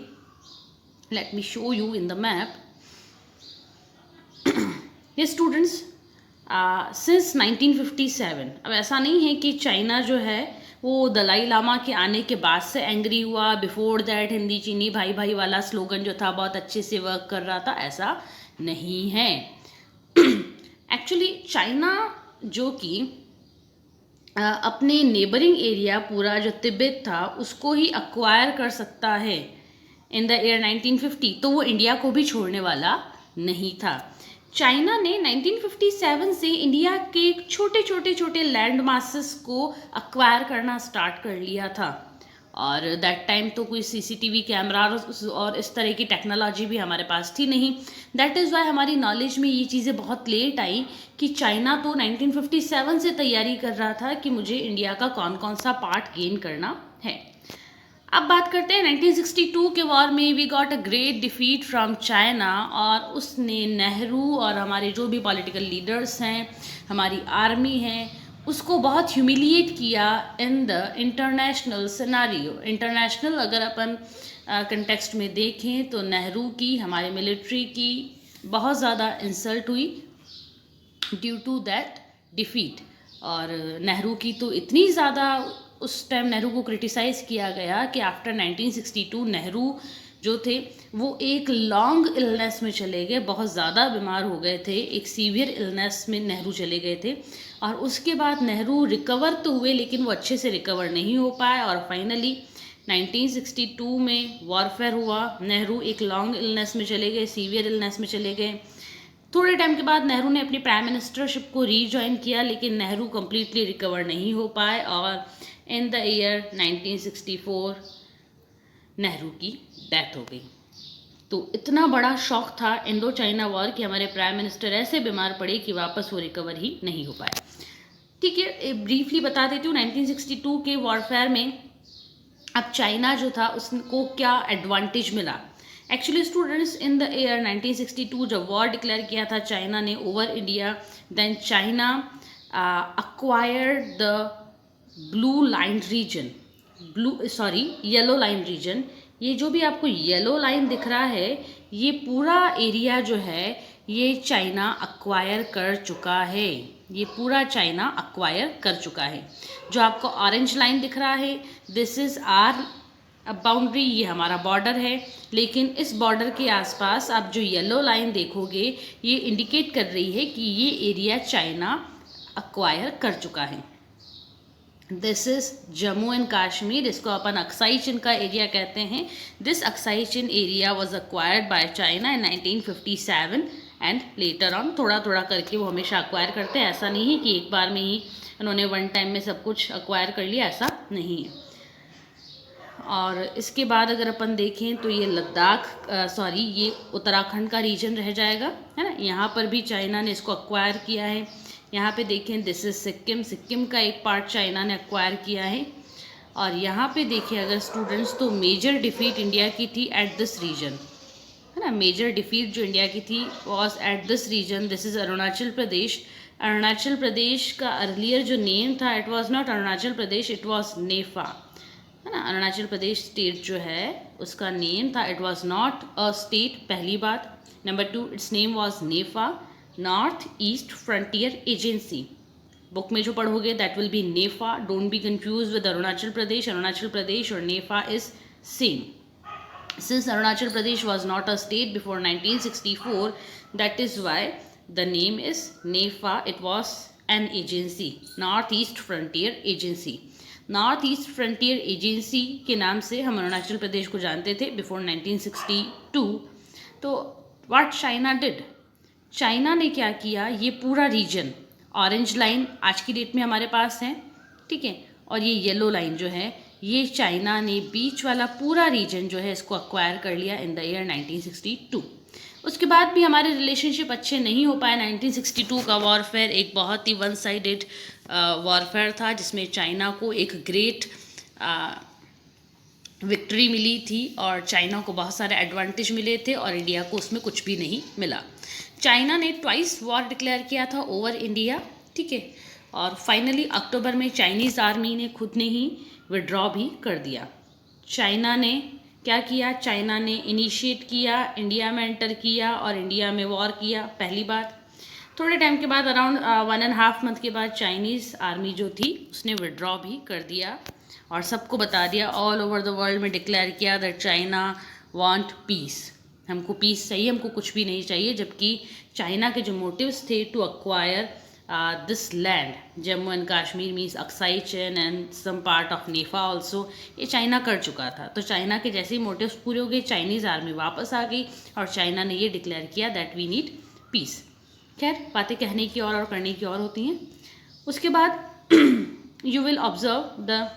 Let me show you in the map. ये स्टूडेंट्स, सिंस 1957, अब ऐसा नहीं है कि चाइना जो है वो दलाई लामा के आने के बाद से एंग्री हुआ। बिफोर दैट हिंदी चीनी भाई भाई वाला स्लोगन जो था बहुत अच्छे से वर्क कर रहा था, ऐसा नहीं है। एक्चुअली चाइना जो कि अपने नेबरिंग एरिया पूरा जो तिब्बत था उसको ही अक्वायर कर सकता है इन द ईयर 1950, तो वो इंडिया को भी छोड़ने वाला नहीं था। चाइना ने 1957 से इंडिया के छोटे लैंड मासेस को अक्वायर करना स्टार्ट कर लिया था, और दैट टाइम तो कोई सीसीटीवी कैमरा और इस तरह की टेक्नोलॉजी भी हमारे पास थी नहीं। दैट इज़ वाई हमारी नॉलेज में ये चीज़ें बहुत लेट आई कि चाइना तो 1957 से तैयारी कर रहा था कि मुझे इंडिया का कौन कौन सा पार्ट गेन करना है। अब बात करते हैं 1962 के वॉर में। We got a great defeat from China, और उसने नेहरू और हमारे जो भी पॉलिटिकल लीडर्स हैं, हमारी आर्मी है, उसको बहुत ह्यूमिलिएट किया in the international scenario. International अगर अपन कंटेक्स्ट में देखें तो नेहरू की, हमारे मिलिट्री की बहुत ज़्यादा इंसल्ट हुई ड्यू टू दैट डिफीट। और नेहरू की तो इतनी ज़्यादा उस टाइम नेहरू को क्रिटिसाइज़ किया गया कि आफ्टर 1962 नेहरू जो थे वो एक लॉन्ग इलनेस में चले गए, बहुत ज़्यादा बीमार हो गए थे, एक सीवियर इलनेस में नेहरू चले गए थे। और उसके बाद नेहरू रिकवर तो हुए, लेकिन वो अच्छे से रिकवर नहीं हो पाए, और फाइनली 1962 में वॉरफेयर हुआ। नेहरू एक लॉन्ग इलनेस में चले गए, सीवियर इलनेस में चले गए। थोड़े टाइम के बाद नेहरू ने अपनी प्राइम मिनिस्टरशिप को रीजॉइन किया, लेकिन नेहरू कम्प्लीटली रिकवर नहीं हो पाए, और इन द ईयर 1964 नेहरू की डेथ हो गई। तो इतना बड़ा शॉक था इंडो चाइना वॉर कि हमारे प्राइम मिनिस्टर ऐसे बीमार पड़े कि वापस वो रिकवर ही नहीं हो पाए। ठीक है, ब्रीफली बता देती हूँ 1962 के वॉरफेयर में अब चाइना जो था उसको क्या एडवांटेज मिला। Actually students, in the year 1962 जब वॉर डिक्लेयर किया था चाइना ने over India, then China acquired the blue line region, yellow line region. ये जो भी आपको येलो लाइन दिख रहा है, ये पूरा एरिया जो है ये चाइना अक्वायर कर चुका है, ये पूरा चाइना अक्वायर कर चुका है। जो आपको ऑरेंज लाइन दिख रहा है, दिस इज़ आर अब बाउंड्री ये हमारा बॉर्डर है, लेकिन इस बॉर्डर के आसपास आप जो येलो लाइन देखोगे ये इंडिकेट कर रही है कि ये एरिया चाइना अक्वायर कर चुका है। This is Jammu and Kashmir, इसको अपन अक्साई चिन का एरिया कहते हैं। This Aksai chin area was acquired by China in 1957 and later on. थोड़ा थोड़ा करके वो हमेशा अक्वायर करते हैं, ऐसा नहीं है कि एक बार में ही उन्होंने वन टाइम में सब कुछ अक्वायर कर लिया, ऐसा नहीं है। और इसके बाद अगर अपन देखें तो ये लद्दाख ये उत्तराखंड का रीजन रह जाएगा, है ना। यहाँ पर भी चाइना ने इसको अक्वायर किया है। यहाँ पे देखें दिस इज सिक्किम, सिक्किम का एक पार्ट चाइना ने अक्वायर किया है। और यहाँ पे देखें अगर स्टूडेंट्स, तो मेजर डिफीट इंडिया की थी एट दिस रीजन, है ना। मेजर डिफीट जो इंडिया की थी was at this region. This is Arunachal Pradesh. Arunachal Pradesh का अर्लियर जो नेम था, it was not Arunachal Pradesh, it was NEFA, है ना। अरुणाचल प्रदेश स्टेट जो है उसका नेम था, it was not a state, पहली बात। Number 2, its name was NEFA, north east frontier agency. Book में जो पढ़ोगे that will be NEFA, don't be confuse with Arunachal Pradesh. Arunachal Pradesh और NEFA is same. Since Arunachal Pradesh was not a state before 1964, that is why the name is NEFA. It was an agency, North East Frontier Agency. North east frontier agency के नाम से हम अरुणाचल प्रदेश को जानते थे before 1962। तो what China did, China ने क्या किया, ये पूरा रीजन, ऑरेंज लाइन आज की डेट में हमारे पास है, ठीक है, और ये येलो लाइन जो है ये चाइना ने बीच वाला पूरा रीजन जो है इसको अक्वायर कर लिया इन द ईयर 1962। उसके बाद भी हमारे रिलेशनशिप अच्छे नहीं हो पाए। 1962 का वॉरफेयर एक बहुत ही वन साइडेड वॉरफेयर था, जिसमें चाइना को एक ग्रेट विक्ट्री मिली थी और चाइना को बहुत सारे एडवांटेज मिले थे और इंडिया को उसमें कुछ भी नहीं मिला। चाइना ने ट्वाइस वॉर डिक्लेयर किया था ओवर इंडिया, ठीक है, और फाइनली अक्टूबर में चाइनीज़ आर्मी ने खुद ने ही विड्रॉ भी कर दिया। चाइना ने क्या किया, चाइना ने इनिशिएट किया, इंडिया में एंटर किया और इंडिया में वॉर किया, पहली बात। थोड़े टाइम के बाद अराउंड 1.5 मंथ के बाद चाइनीज़ आर्मी जो थी उसने विड्रॉ भी कर दिया और सबको बता दिया, ऑल ओवर द वर्ल्ड में डिक्लेयर किया दैट चाइना वांट पीस, हमको पीस चाहिए, हमको कुछ भी नहीं चाहिए। जबकि चाइना के जो मोटिव्स थे to acquire this land, Jammu and Kashmir means Aksai Chin and some part of NEFA also, ये चाइना कर चुका था। तो चाइना के जैसे ही मोटिव्स पूरे हो गए, चाइनीज़ आर्मी वापस आ गई और चाइना ने ये डिक्लेयर किया दैट वी नीड पीस। खैर, बातें कहने की और करने की और होती हैं। उसके बाद you will observe the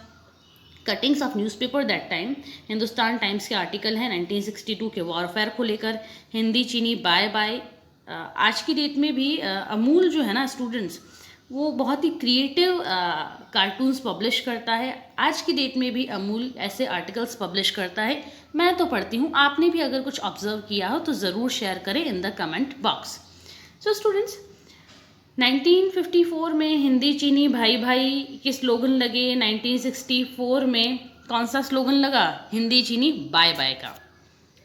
cuttings of newspaper that time. Hindustan times के आर्टिकल हैं 1962 के वॉरफेयर को लेकर, हिंदी चीनी बाय बाय। आज की डेट में भी अमूल जो है ना स्टूडेंट्स, वो बहुत ही क्रिएटिव कार्टून्स पब्लिश करता है। आज की डेट में भी अमूल ऐसे आर्टिकल्स पब्लिश करता है, मैं तो पढ़ती हूँ। आपने भी अगर कुछ ऑब्जर्व किया हो तो ज़रूर शेयर करें in the comment box. So students, 1954 में हिंदी चीनी भाई भाई के स्लोगन लगे। 1964 में कौन सा स्लोगन लगा, हिंदी चीनी बाय बाय का।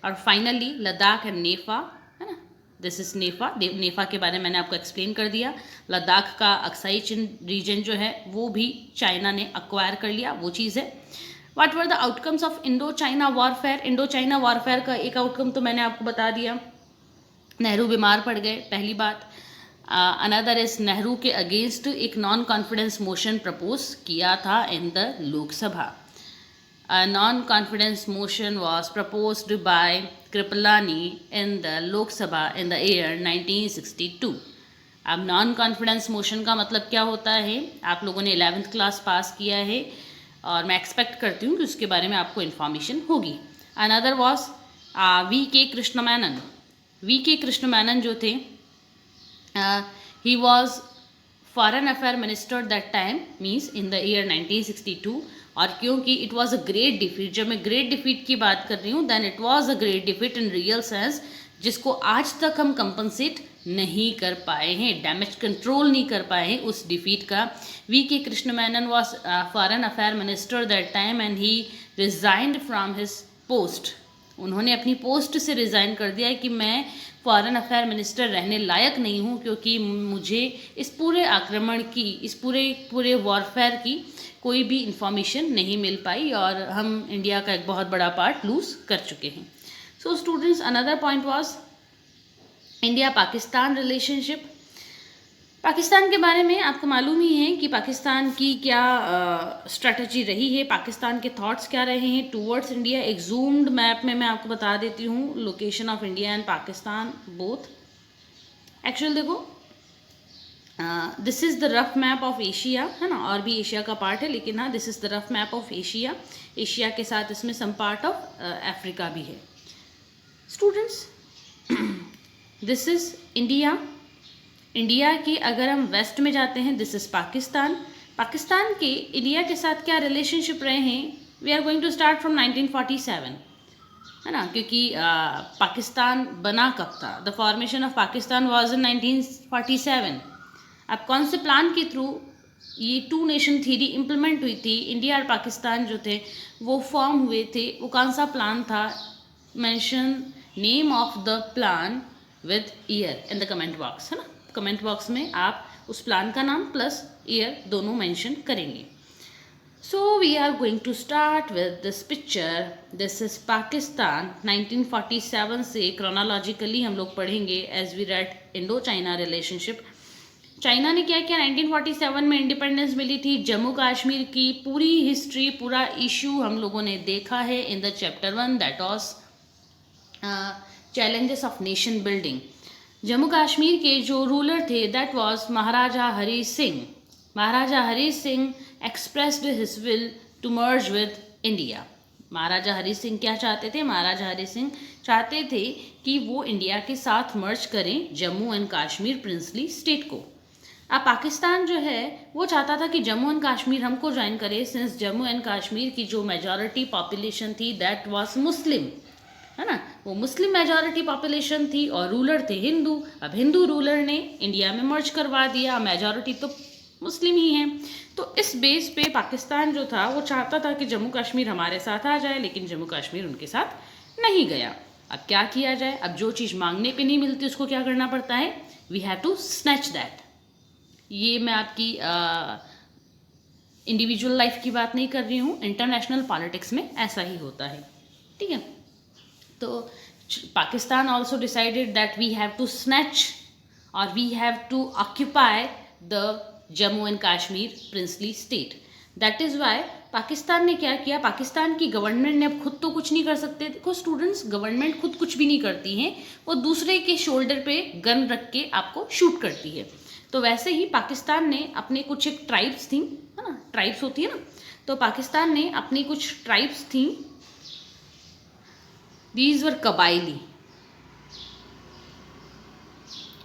और फाइनली लद्दाख एंड नेफा, है ना, दिस इज नेफा। नेफा के बारे में मैंने आपको एक्सप्लेन कर दिया। लद्दाख का अक्साई चिन रीजन जो है वो भी चाइना ने अक्वायर कर लिया, वो चीज़ है। What were the outcomes of Indo China warfare. Indo China warfare का एक आउटकम तो मैंने आपको बता दिया, नेहरू बीमार पड़ गए, पहली बात। अनदर इज नेहरू के अगेंस्ट एक नॉन कॉन्फिडेंस मोशन प्रपोज किया था in the Lok Sabha. Non confidence motion was proposed by Kripalani in the Lok Sabha in the year 1962। अब नॉन कॉन्फिडेंस मोशन का मतलब क्या होता है, आप लोगों ने 11th क्लास पास किया है और मैं एक्सपेक्ट करती हूँ कि उसके बारे में आपको इन्फॉर्मेशन होगी। Another was V.K. Krishna Menon. V.K. Krishna Menon जो थे, he was foreign affair minister that time, means in the year 1962। और क्योंकि it was a great defeat, जब मैं great defeat की बात कर रही हूँ then it was a great defeat in real sense, जिसको आज तक हम compensate नहीं कर पाए हैं, डैमेज कंट्रोल नहीं कर पाए हैं उस डिफीट का। V.K. Krishna Menon was foreign affair minister that time and he resigned from his post उन्होंने अपनी पोस्ट से रिज़ाइन कर दिया है कि मैं फॉरेन अफेयर मिनिस्टर रहने लायक नहीं हूँ, क्योंकि मुझे इस पूरे आक्रमण की, इस पूरे वॉरफेयर की कोई भी इंफॉर्मेशन नहीं मिल पाई और हम इंडिया का एक बहुत बड़ा पार्ट लूज़ कर चुके हैं. So students, another point was India Pakistan relationship. Pakistan के बारे में आपको मालूम ही है कि पाकिस्तान की क्या स्ट्रेटजी रही है, पाकिस्तान के थॉट्स क्या रहे हैं टूवर्ड्स इंडिया. एक जूम्ड मैप में मैं आपको बता देती हूँ location of India and Pakistan both. Actual देखो, this is the rough map of Asia, है ना, और भी एशिया का पार्ट है, लेकिन हाँ, this is the rough map of Asia. Asia के साथ इसमें सम पार्ट ऑफ अफ्रीका भी है. Students, this is India. India के अगर हम वेस्ट में जाते हैं, दिस इज़ पाकिस्तान. पाकिस्तान के इंडिया के साथ क्या रिलेशनशिप रहे हैं, we are going to start from 1947, है ना, क्योंकि पाकिस्तान बना कब था. The formation of Pakistan was in 1947. अब कौन से प्लान के थ्रू ये टू नेशन थ्योरी इम्प्लीमेंट हुई थी, इंडिया और पाकिस्तान जो थे वो फॉर्म हुए थे, वो कौन सा प्लान था. Mention name of the plan with year in the comment box, है ना. कमेंट बॉक्स में आप उस प्लान का नाम प्लस ईयर दोनों मेंशन करेंगे. So we are going to start with this picture. This is Pakistan. 1947 से क्रोनोलॉजिकली हम लोग पढ़ेंगे as we read Indo China relationship. China ने क्या किया, 1947 में इंडिपेंडेंस मिली थी. जम्मू कश्मीर की पूरी हिस्ट्री, पूरा इशू हम लोगों ने देखा है in the chapter 1, that was challenges of nation building. Jammu Kashmir के जो रूलर थे that was Maharaja Hari Singh. Maharaja Hari Singh expressed his will to merge with India. Maharaja Hari Singh क्या चाहते थे, महाराजा हरी सिंह चाहते थे कि वो इंडिया के साथ मर्ज करें Jammu and Kashmir princely state को. अब पाकिस्तान जो है वो चाहता था कि जम्मू एंड कश्मीर हमको ज्वाइन करे, सिंस जम्मू एंड कश्मीर की जो मेजॉरिटी पॉपुलेशन थी दैट वाज मुस्लिम, है ना, वो मुस्लिम मेजॉरिटी पॉपुलेशन थी और रूलर थे हिंदू. अब हिंदू रूलर ने इंडिया में मर्ज करवा दिया, मेजॉरिटी तो मुस्लिम ही है. तो इस बेस पे पाकिस्तान जो था वो चाहता था कि जम्मू कश्मीर हमारे साथ आ जाए, लेकिन जम्मू कश्मीर उनके साथ नहीं गया. अब क्या किया जाए, अब जो चीज़ मांगने पे नहीं मिलती उसको क्या करना पड़ता है, we have to snatch that. ये मैं आपकी इंडिविजुअल लाइफ की बात नहीं कर रही हूँ, इंटरनेशनल पॉलिटिक्स में ऐसा ही होता है, ठीक है. तो Pakistan also decided that we have to snatch और we have to occupy the Jammu and Kashmir princely state. That is why Pakistan ने क्या किया, पाकिस्तान की गवर्नमेंट ने अब खुद तो कुछ नहीं कर सकते. देखो स्टूडेंट्स, गवर्नमेंट खुद कुछ भी नहीं करती हैं, वो दूसरे के शोल्डर पे गन रख के आपको शूट करती है. तो वैसे ही पाकिस्तान ने अपने कुछ एक ट्राइब्स थी, है ना, ट्राइब्स होती है ना, तो पाकिस्तान ने अपनी कुछ ट्राइब्स थी, दीज वर कबाइली.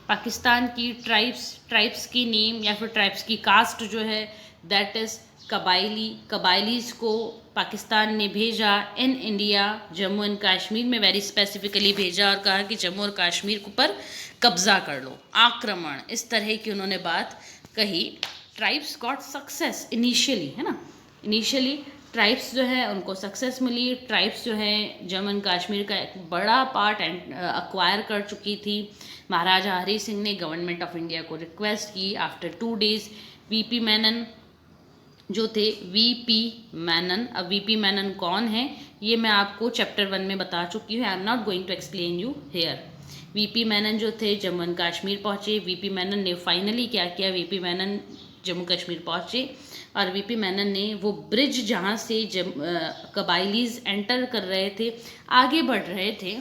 पाकिस्तान की ट्राइब्स की नेम या फिर ट्राइब्स की कास्ट जो है दैट इज़ कबाइली. कबाइलीज़ को पाकिस्तान ने भेजा in India, Jammu and Kashmir में वेरी स्पेसिफिकली भेजा और कहा कि जम्मू और कश्मीर पर कब्जा कर लो, आक्रमण, इस तरह की उन्होंने बात कही. ट्राइब्स गॉट सक्सेस इनिशियली, है ना, इनिशियली ट्राइब्स जो है उनको सक्सेस मिली. ट्राइब्स जो है जम्मू एंड कश्मीर का एक बड़ा पार्ट अक्वायर कर चुकी थी. महाराजा हरी सिंह ने गवर्नमेंट ऑफ इंडिया को रिक्वेस्ट की. आफ्टर 2 days वीपी मेनन जो थे, वीपी मेनन, अब वीपी मेनन कौन है ये मैं आपको चैप्टर 1 में बता चुकी हूँ, I am not going to explain you here. VP Menon जो थे जम्मू एंड कश्मीर पहुँचे. वीपी मेनन ने फाइनली क्या किया, वीपी मेनन जम्मू कश्मीर पहुँचे और वीपी मेनन ने वो ब्रिज जहाँ से कबाइलीज़ एंटर कर रहे थे, आगे बढ़ रहे थे,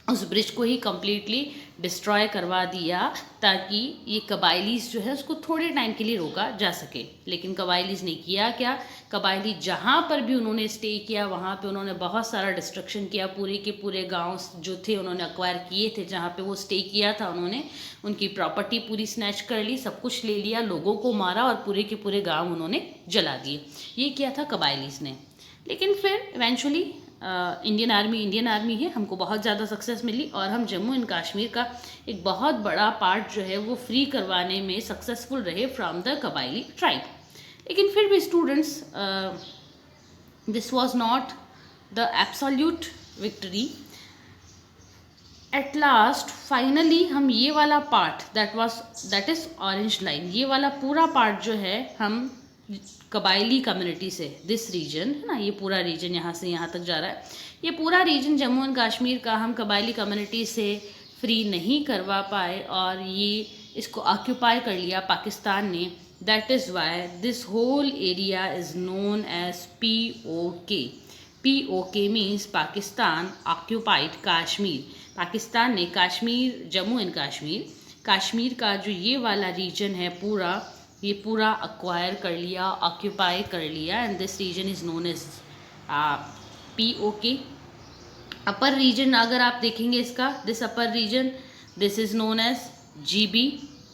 उस ब्रिज को ही कम्प्लीटली डिस्ट्रॉय करवा दिया ताकि ये कबाइलीज़ जो है उसको थोड़े टाइम के लिए रोका जा सके. लेकिन कबाइलीज़ ने किया क्या, कबाइली जहाँ पर भी उन्होंने स्टे किया वहाँ पे उन्होंने बहुत सारा डिस्ट्रक्शन किया. पूरे के पूरे गांव जो थे उन्होंने अक्वायर किए थे, जहाँ पे वो स्टे किया था उन्होंने उनकी प्रॉपर्टी पूरी स्नैच कर ली, सब कुछ ले लिया, लोगों को मारा और पूरे के पूरे गाँव उन्होंने जला दिए. ये किया था कबाइलीज़ ने. लेकिन फिर इवेंचुअली इंडियन आर्मी है, हमको बहुत ज़्यादा सक्सेस मिली और हम जम्मू एंड कश्मीर का एक बहुत बड़ा पार्ट जो है वो फ्री करवाने में सक्सेसफुल रहे फ्रॉम द कबाइली ट्राइब. लेकिन फिर भी students, this was not the absolute victory. At last finally हम ये वाला part that is orange line, ये वाला पूरा पार्ट जो है हम कबायली कम्युनिटी से, दिस रीजन है ना, ये पूरा रीजन यहाँ से यहाँ तक जा रहा है, ये पूरा रीजन जम्मू एंड कश्मीर का हम कबायली कम्युनिटी से फ्री नहीं करवा पाए और ये इसको ऑक्यूपाई कर लिया पाकिस्तान ने। That is why this whole area is known as POK। POK means Pakistan occupied Kashmir. Pakistan ने कश्मीर, जम्मू एंड कश्मीर, कश्मीर का जो ये वाला रीजन है पूरा, ये पूरा अक्वायर कर लिया, ऑक्यूपाई कर लिया, and this region is known as POK। Upper region अगर आप देखेंगे इसका, this upper region, this is known as GB,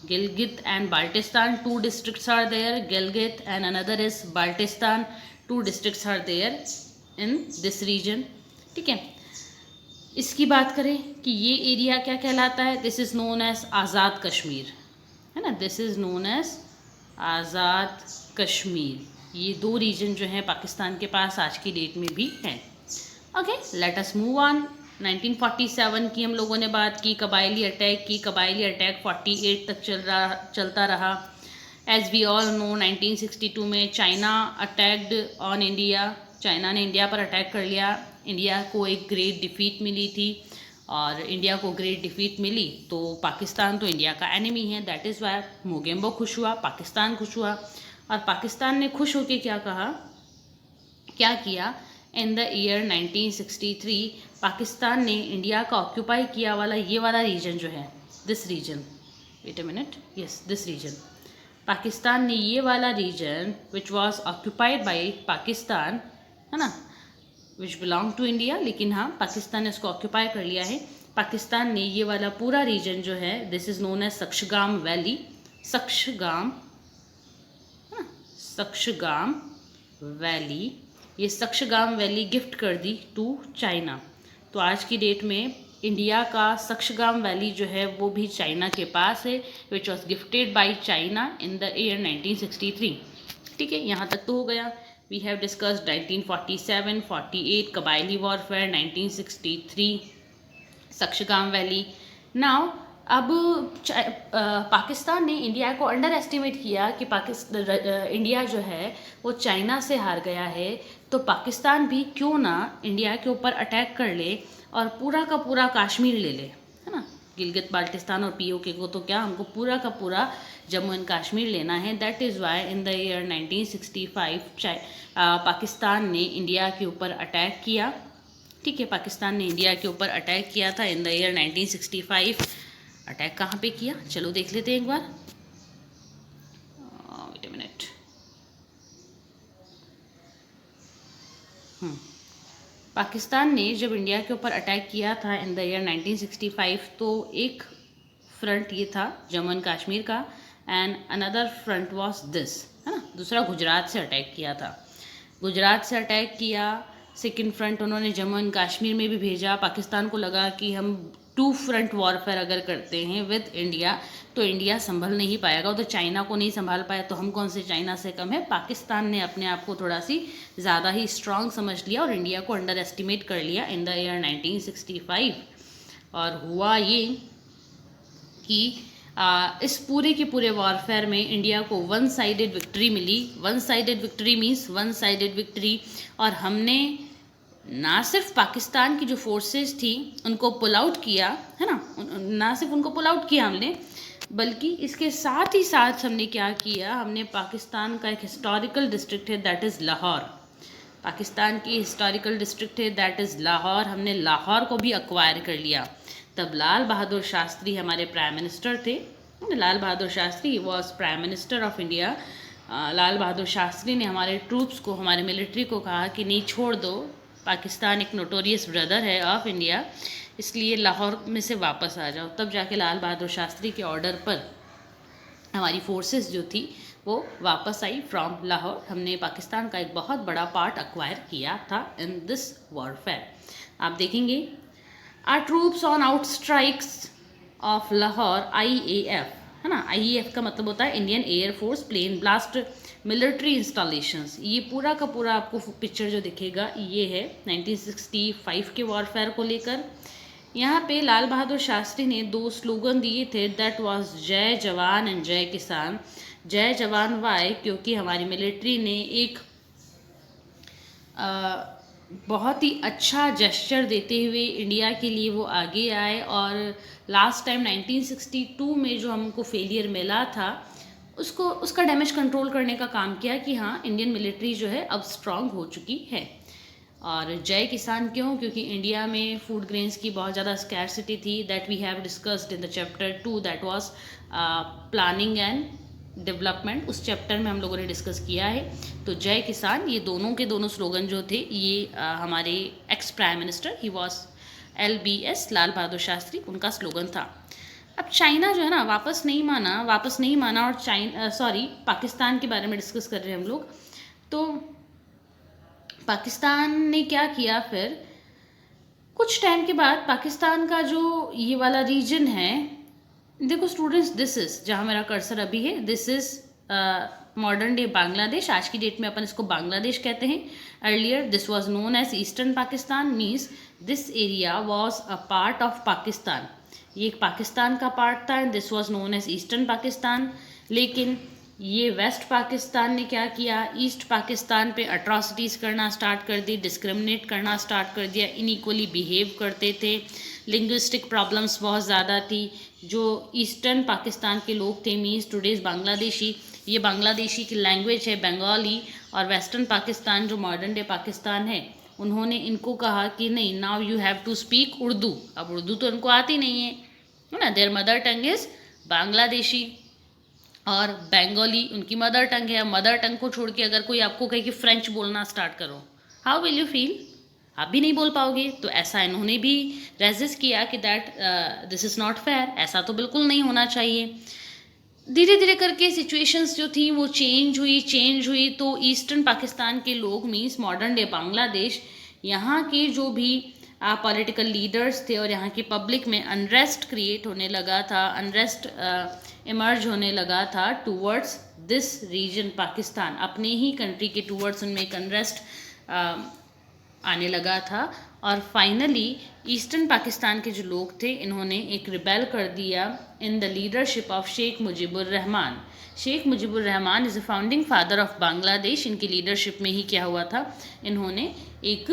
Gilgit and Baltistan, 2 districts are there, Gilgit and another is Baltistan, 2 districts are there in this region। ठीक है, इसकी बात करें कि ये एरिया क्या कहलाता है, this is known as Azad Kashmir, है ना, this is known as Azad Kashmir. ये 2 रीजन जो हैं पाकिस्तान के पास आज की डेट में भी हैं। Okay, late us move on. 1947 की हम लोगों ने बात की, कबायली अटैक की, कबायली अटैक 48 तक चलता रहा। एज वी ऑल नो 1962 में China attacked on India, China ने इंडिया पर अटैक कर लिया, इंडिया को एक ग्रेट डिफीट मिली थी, और इंडिया को ग्रेट डिफीट मिली तो पाकिस्तान तो इंडिया का एनिमी है, दैट इज़ वाई मोगेम्बो खुश हुआ, पाकिस्तान खुश हुआ, और पाकिस्तान ने खुश होकर क्या कहा, क्या किया, इन द ईयर 1963 पाकिस्तान ने इंडिया का ऑक्यूपाई किया वाला ये वाला रीजन जो है, this region, wait a minute, yes this region, Pakistan ने ये वाला region which was occupied by Pakistan, है ना, विच बिलोंग टू इंडिया, लेकिन हाँ पाकिस्तान ने इसको ऑक्यूपाई कर लिया है। पाकिस्तान ने ये वाला पूरा रीजन जो है, this is known as Shaksgam valley, Shaksgam, Shaksgam valley, ये सक्शगाम वैली गिफ्ट कर दी टू चाइना। तो आज की डेट में इंडिया का सक्शगाम वैली जो है वो भी चाइना के पास है, which was gifted by China in the year 1963। ठीक है, यहाँ तक तो हो गया। वी हैव डिस्कस्ड 1947, 48 कबायली वॉरफेयर, 1963 सक्शगाम वैली। नाउ अब पाकिस्तान ने इंडिया को अंडर एस्टिमेट किया कि इंडिया जो है वो चाइना से हार गया है, तो पाकिस्तान भी क्यों ना इंडिया के ऊपर अटैक कर ले और पूरा का पूरा कश्मीर ले ले, है ना, गिलगित बाल्टिस्तान और POK को तो क्या, हमको पूरा का पूरा जम्मू एंड कश्मीर लेना है। That is Y in the year 1965 Pakistan ने इंडिया के ऊपर अटैक किया। ठीक है, पाकिस्तान ने इंडिया के ऊपर अटैक किया था इन द ईयर 1965। अटैक कहाँ पे किया, चलो देख लेते हैं एक बार, वेट अ मिनट। पाकिस्तान ने जब इंडिया के ऊपर अटैक किया था इन द ईयर 1965, तो एक फ्रंट ये था जम्मू एंड कश्मीर का, and another front was this, है ना, दूसरा गुजरात से अटैक किया था, गुजरात से अटैक किया। सेकेंड फ्रंट उन्होंने जम्मू एंड कश्मीर में भी भेजा। पाकिस्तान को लगा कि हम 2 फ्रंट वॉरफेयर अगर करते हैं विद इंडिया तो इंडिया संभल नहीं पाएगा, तो चाइना को नहीं संभाल पाया, तो हम कौन से चाइना से कम है। पाकिस्तान ने अपने आप को थोड़ा सी ज़्यादा ही स्ट्रांग समझ लिया और इंडिया को अंडर एस्टिमेट कर लिया इन द ईयर 1965। और हुआ ये कि इस पूरे के पूरे वॉरफेयर में इंडिया को 1 साइडेड विक्ट्री मिली। 1 sided victory means 1 sided victory, और हमने ना सिर्फ पाकिस्तान की जो फोर्सेस थी उनको पुल आउट किया, है ना सिर्फ उनको पुल आउट किया हमने, बल्कि इसके साथ ही साथ हमने क्या किया, हमने पाकिस्तान का एक हिस्टोरिकल डिस्ट्रिक्ट है दैट इज़ लाहौर, पाकिस्तान की हिस्टोरिकल डिस्ट्रिक्ट है दैट इज़ लाहौर, हमने लाहौर को भी अक्वायर कर लिया। तब लाल बहादुर शास्त्री हमारे प्राइम मिनिस्टर थे, Lal Bahadur Shastri was prime minister of India. Lal Bahadur Shastri ने हमारे ट्रूप्स को, हमारे मिलिट्री को कहा कि नहीं छोड़ दो, पाकिस्तान एक नोटोरियस ब्रदर है ऑफ इंडिया, इसलिए लाहौर में से वापस आ जाओ। तब जाके लाल बहादुर शास्त्री के ऑर्डर पर हमारी फोर्सेस जो थी वो वापस आई फ्रॉम लाहौर। हमने पाकिस्तान का एक बहुत बड़ा पार्ट अक्वायर किया था इन दिस वॉरफेयर। आप देखेंगे our troops on out strikes of Lahore IAF, है ना। IEF का मतलब होता है Indian air force plane blast military installations. ये पूरा का पूरा आपको पिक्चर जो दिखेगा ये है 1965 के वॉरफेयर को लेकर। यहाँ पे लाल बहादुर शास्त्री ने 2 स्लोगन दिए थे, दैट वाज जय जवान एंड जय किसान। जय जवान वाई, क्योंकि हमारी मिलिट्री ने एक बहुत ही अच्छा जेस्चर देते हुए इंडिया के लिए वो आगे आए, और लास्ट टाइम 1962 में जो हमको फेलियर मिला था उसका डैमेज कंट्रोल करने का काम किया कि हाँ इंडियन मिलिट्री जो है अब स्ट्रांग हो चुकी है। और जय किसान क्यों? क्योंकि इंडिया में फूड ग्रेन्स की बहुत ज़्यादा स्कैरसिटी थी, that we have discussed in the chapter 2, that was planning and development. उस चैप्टर में हम लोगों ने डिस्कस किया है। तो जय किसान, ये दोनों के दोनों स्लोगन जो थे ये हमारे ex prime minister he was LBS लाल बहादुर शास्त्री, उनका स्लोगन था। अब चाइना जो है ना वापस नहीं माना और पाकिस्तान के बारे में डिस्कस कर रहे हैं हम लोग। तो पाकिस्तान ने क्या किया, फिर कुछ टाइम के बाद पाकिस्तान का जो ये वाला रीजन है, देखो स्टूडेंट्स, दिस इज जहाँ मेरा कर्सर अभी है, this is modern day Bangladesh. आज की डेट में अपन इसको बांग्लादेश कहते हैं। Earlier this was known as eastern Pakistan, means this area was a part of Pakistan. ये एक पाकिस्तान का पार्ट था, this was known as eastern Pakistan. लेकिन ये वेस्ट पाकिस्तान ने क्या किया, ईस्ट पाकिस्तान पे अट्रॉसिटीज़ करना स्टार्ट कर दी, डिस्क्रिमिनेट करना स्टार्ट कर दिया, इनइक्वली बिहेव करते थे, लिंग्विस्टिक प्रॉब्लम्स बहुत ज़्यादा थी। जो ईस्टर्न पाकिस्तान के लोग थे, मीन्स टुडेज बांग्लादेशी, ये बांग्लादेशी की लैंग्वेज है बंगाली, और वेस्टर्न पाकिस्तान जो मॉडर्न डे पाकिस्तान है, उन्होंने इनको कहा कि नहीं, now you have to speak Urdu. अब उर्दू तो इनको आती नहीं है ना, their mother tongue is Bangladeshi और बंगाली उनकी मदर टंग है। मदर टंग को छोड़ के अगर कोई आपको कहे कि फ्रेंच बोलना स्टार्ट करो, हाउ विल यू फील? आप भी नहीं बोल पाओगे। तो ऐसा इन्होंने भी रेजिस्ट किया कि that this is not fair, ऐसा तो बिल्कुल नहीं होना चाहिए। धीरे धीरे करके सिचुएशंस जो थी वो चेंज हुई। तो ईस्टर्न पाकिस्तान के लोग, मीन्स मॉडर्न डे बांग्लादेश, यहाँ के जो भी पॉलिटिकल लीडर्स थे और यहाँ की पब्लिक में अनरेस्ट क्रिएट होने लगा था, अनरेस्ट इमर्ज होने लगा था टूवर्ड्स दिस रीजन पाकिस्तान। अपने ही कंट्री के टूवर्ड्स उनमें एक अनरेस्ट आने लगा था। और फाइनली ईस्टर्न पाकिस्तान के जो लोग थे, इन्होंने एक रिबेल कर दिया in the leadership of Sheikh Mujibur Rahman. Sheikh Mujibur Rahman is the founding father of Bangladesh. इनकी लीडरशिप में ही क्या हुआ था, इन्होंने एक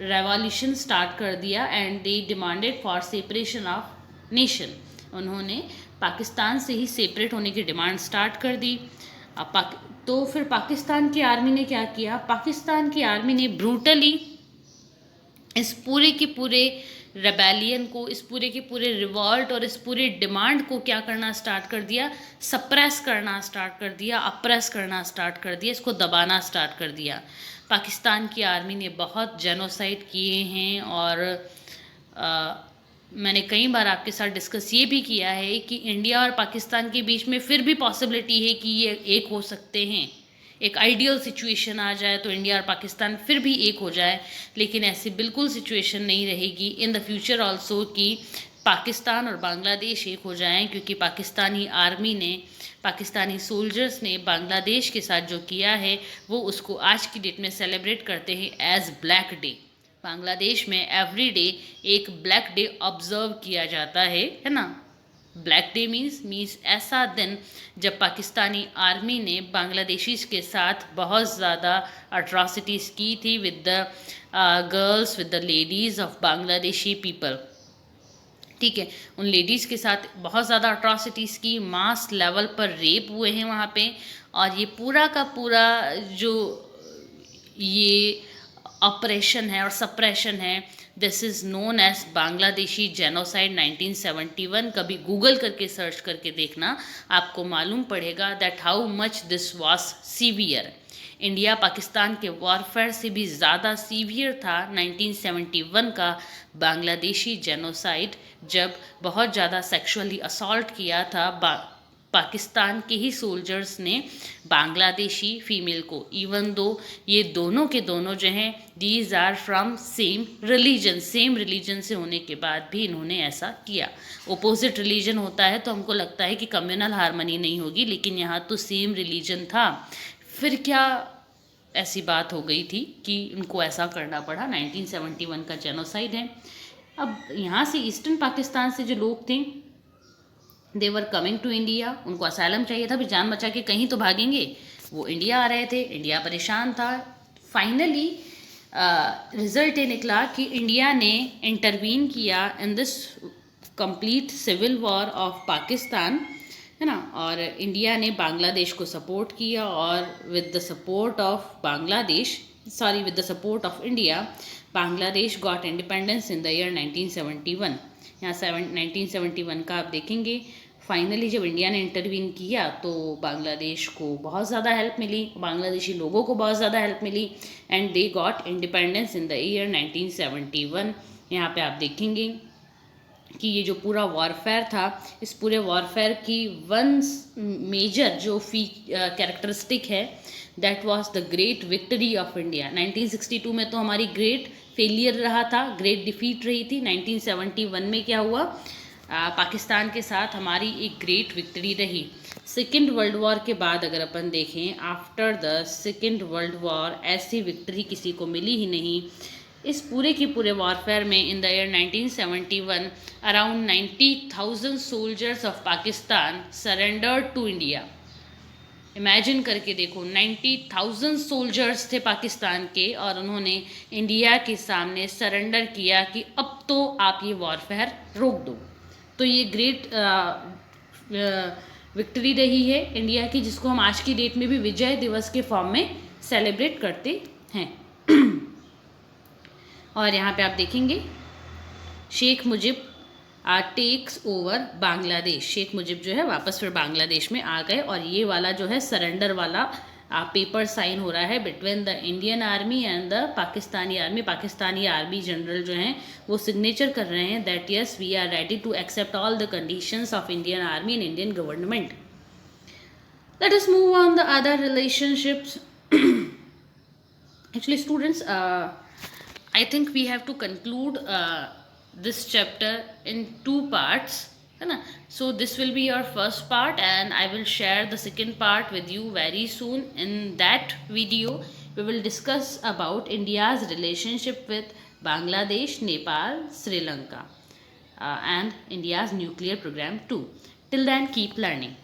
रेवोल्यूशन स्टार्ट कर दिया and they demanded for separation of nation. उन्होंने पाकिस्तान से ही सेपरेट होने की डिमांड स्टार्ट कर दी। तो फिर पाकिस्तान की आर्मी ने क्या किया, पाकिस्तान की आर्मी ने ब्रूटली इस पूरे के पूरे रेबेलियन को, इस पूरे के पूरे रिवॉल्ट और इस पूरे डिमांड को क्या करना स्टार्ट कर दिया, सप्रेस करना स्टार्ट कर दिया, अप्रेस करना स्टार्ट कर दिया, इसको दबाना स्टार्ट कर दिया। पाकिस्तान की आर्मी ने बहुत जेनोसाइड किए हैं और मैंने कई बार आपके साथ डिस्कस ये भी किया है कि इंडिया और पाकिस्तान के बीच में फिर भी पॉसिबिलिटी है कि ये एक हो सकते हैं। एक आइडियल सिचुएशन आ जाए तो इंडिया और पाकिस्तान फिर भी एक हो जाए, लेकिन ऐसी बिल्कुल सिचुएशन नहीं रहेगी इन द फ्यूचर ऑल्सो कि पाकिस्तान और बांग्लादेश एक हो जाएं, क्योंकि पाकिस्तानी आर्मी ने, पाकिस्तानी सोल्जर्स ने बांग्लादेश के साथ जो किया है वो उसको आज की डेट में सेलिब्रेट करते हैं एज ब्लैक डे। बांग्लादेश में एवरी डे एक ब्लैक डे ऑब्जर्व किया जाता है ना। ब्लैक डे मीन्स ऐसा दिन जब पाकिस्तानी आर्मी ने बांग्लादेशीज के साथ बहुत ज़्यादा अट्रॉसिटीज़ की थी with the girls, with the ladies of Bangladeshi people. ठीक है, उन लेडीज़ के साथ बहुत ज़्यादा अट्रॉसिटीज़ की, मास लेवल पर रेप हुए हैं वहाँ पे। और ये पूरा का पूरा जो ये ऑपरेशन है और सप्रेशन है, this is known as Bangladeshi genocide 1971। कभी गूगल करके सर्च करके देखना, आपको मालूम पड़ेगा that how much this was severe. India Pakistan के वॉरफेयर से भी ज़्यादा सीवियर था 1971 का बांग्लादेशी जेनोसाइड, जब बहुत ज़्यादा सेक्सुअली असॉल्ट किया था पाकिस्तान के ही सोल्जर्स ने बांग्लादेशी फीमेल को, इवन दो ये दोनों के दोनों जो हैं these are from same religion से होने के बाद भी इन्होंने ऐसा किया। ओपोजिट रिलीजन होता है तो हमको लगता है कि कम्युनल हार्मनी नहीं होगी, लेकिन यहाँ तो सेम रिलीजन था, फिर क्या ऐसी बात हो गई थी कि उनको ऐसा करना पड़ा। 1971 का जेनोसाइड है। अब यहाँ से ईस्टर्न पाकिस्तान से जो लोग थे दे वर कमिंग टू इंडिया, उनको असाइलम चाहिए था, फिर जान बचा के कहीं तो भागेंगे, वो इंडिया आ रहे थे, इंडिया परेशान था। फाइनली रिजल्ट ये निकला कि इंडिया ने इंटरवीन किया in this complete civil war of Pakistan, है ना, और इंडिया ने बांग्लादेश को सपोर्ट किया और with the support of with the support of India Bangladesh got independence in the year 1971। यहाँ 1971 का आप देखेंगे। फाइनली जब इंडिया ने इंटरवीन किया तो बांग्लादेश को बहुत ज़्यादा हेल्प मिली, बांग्लादेशी लोगों को बहुत ज़्यादा हेल्प मिली, and they got independence in the year 1971। यहाँ पे आप देखेंगे कि ये जो पूरा वॉरफेयर था, इस पूरे वॉरफेयर की वन मेजर जो कैरेक्टरिस्टिक है that was the great victory of India. 1962 में तो हमारी ग्रेट फेलियर रहा था, ग्रेट डिफीट रही थी। 1971 में क्या हुआ, पाकिस्तान के साथ हमारी एक ग्रेट विक्ट्री रही। सेकेंड वर्ल्ड वॉर के बाद अगर अपन देखें, after the second world war ऐसी विक्ट्री किसी को मिली ही नहीं। इस पूरे के पूरे वॉरफेयर में in the year 1971 around 90,000 soldiers of Pakistan surrendered to India. Imagine करके देखो, 90,000 सोल्जर्स थे पाकिस्तान के और उन्होंने इंडिया के सामने सरेंडर किया कि अब तो आप ये वॉरफेयर रोक दो। तो ये ग्रेट विक्ट्री रही है इंडिया की, जिसको हम आज की डेट में भी विजय दिवस के फॉर्म में सेलिब्रेट करते हैं। और यहाँ पे आप देखेंगे शेख मुजिब टेक्स ओवर बांग्लादेश। शेख मुजिब जो है वापस फिर बांग्लादेश में आ गए और ये वाला जो है सरेंडर वाला पेपर साइन हो रहा है between the Indian army and the Pakistani army. Pakistani army general जो हैं वो सिग्नेचर कर रहे हैं that yes we are ready to accept all the conditions of Indian army and Indian government. Let us move on the other relationships. Actually students, I think we have to conclude this chapter in 2 parts, है ना? So this will be your first part and I will share the second part with you very soon. In that video, we will discuss about India's relationship with Bangladesh, Nepal, Sri Lanka and India's nuclear program too. Till then, keep learning.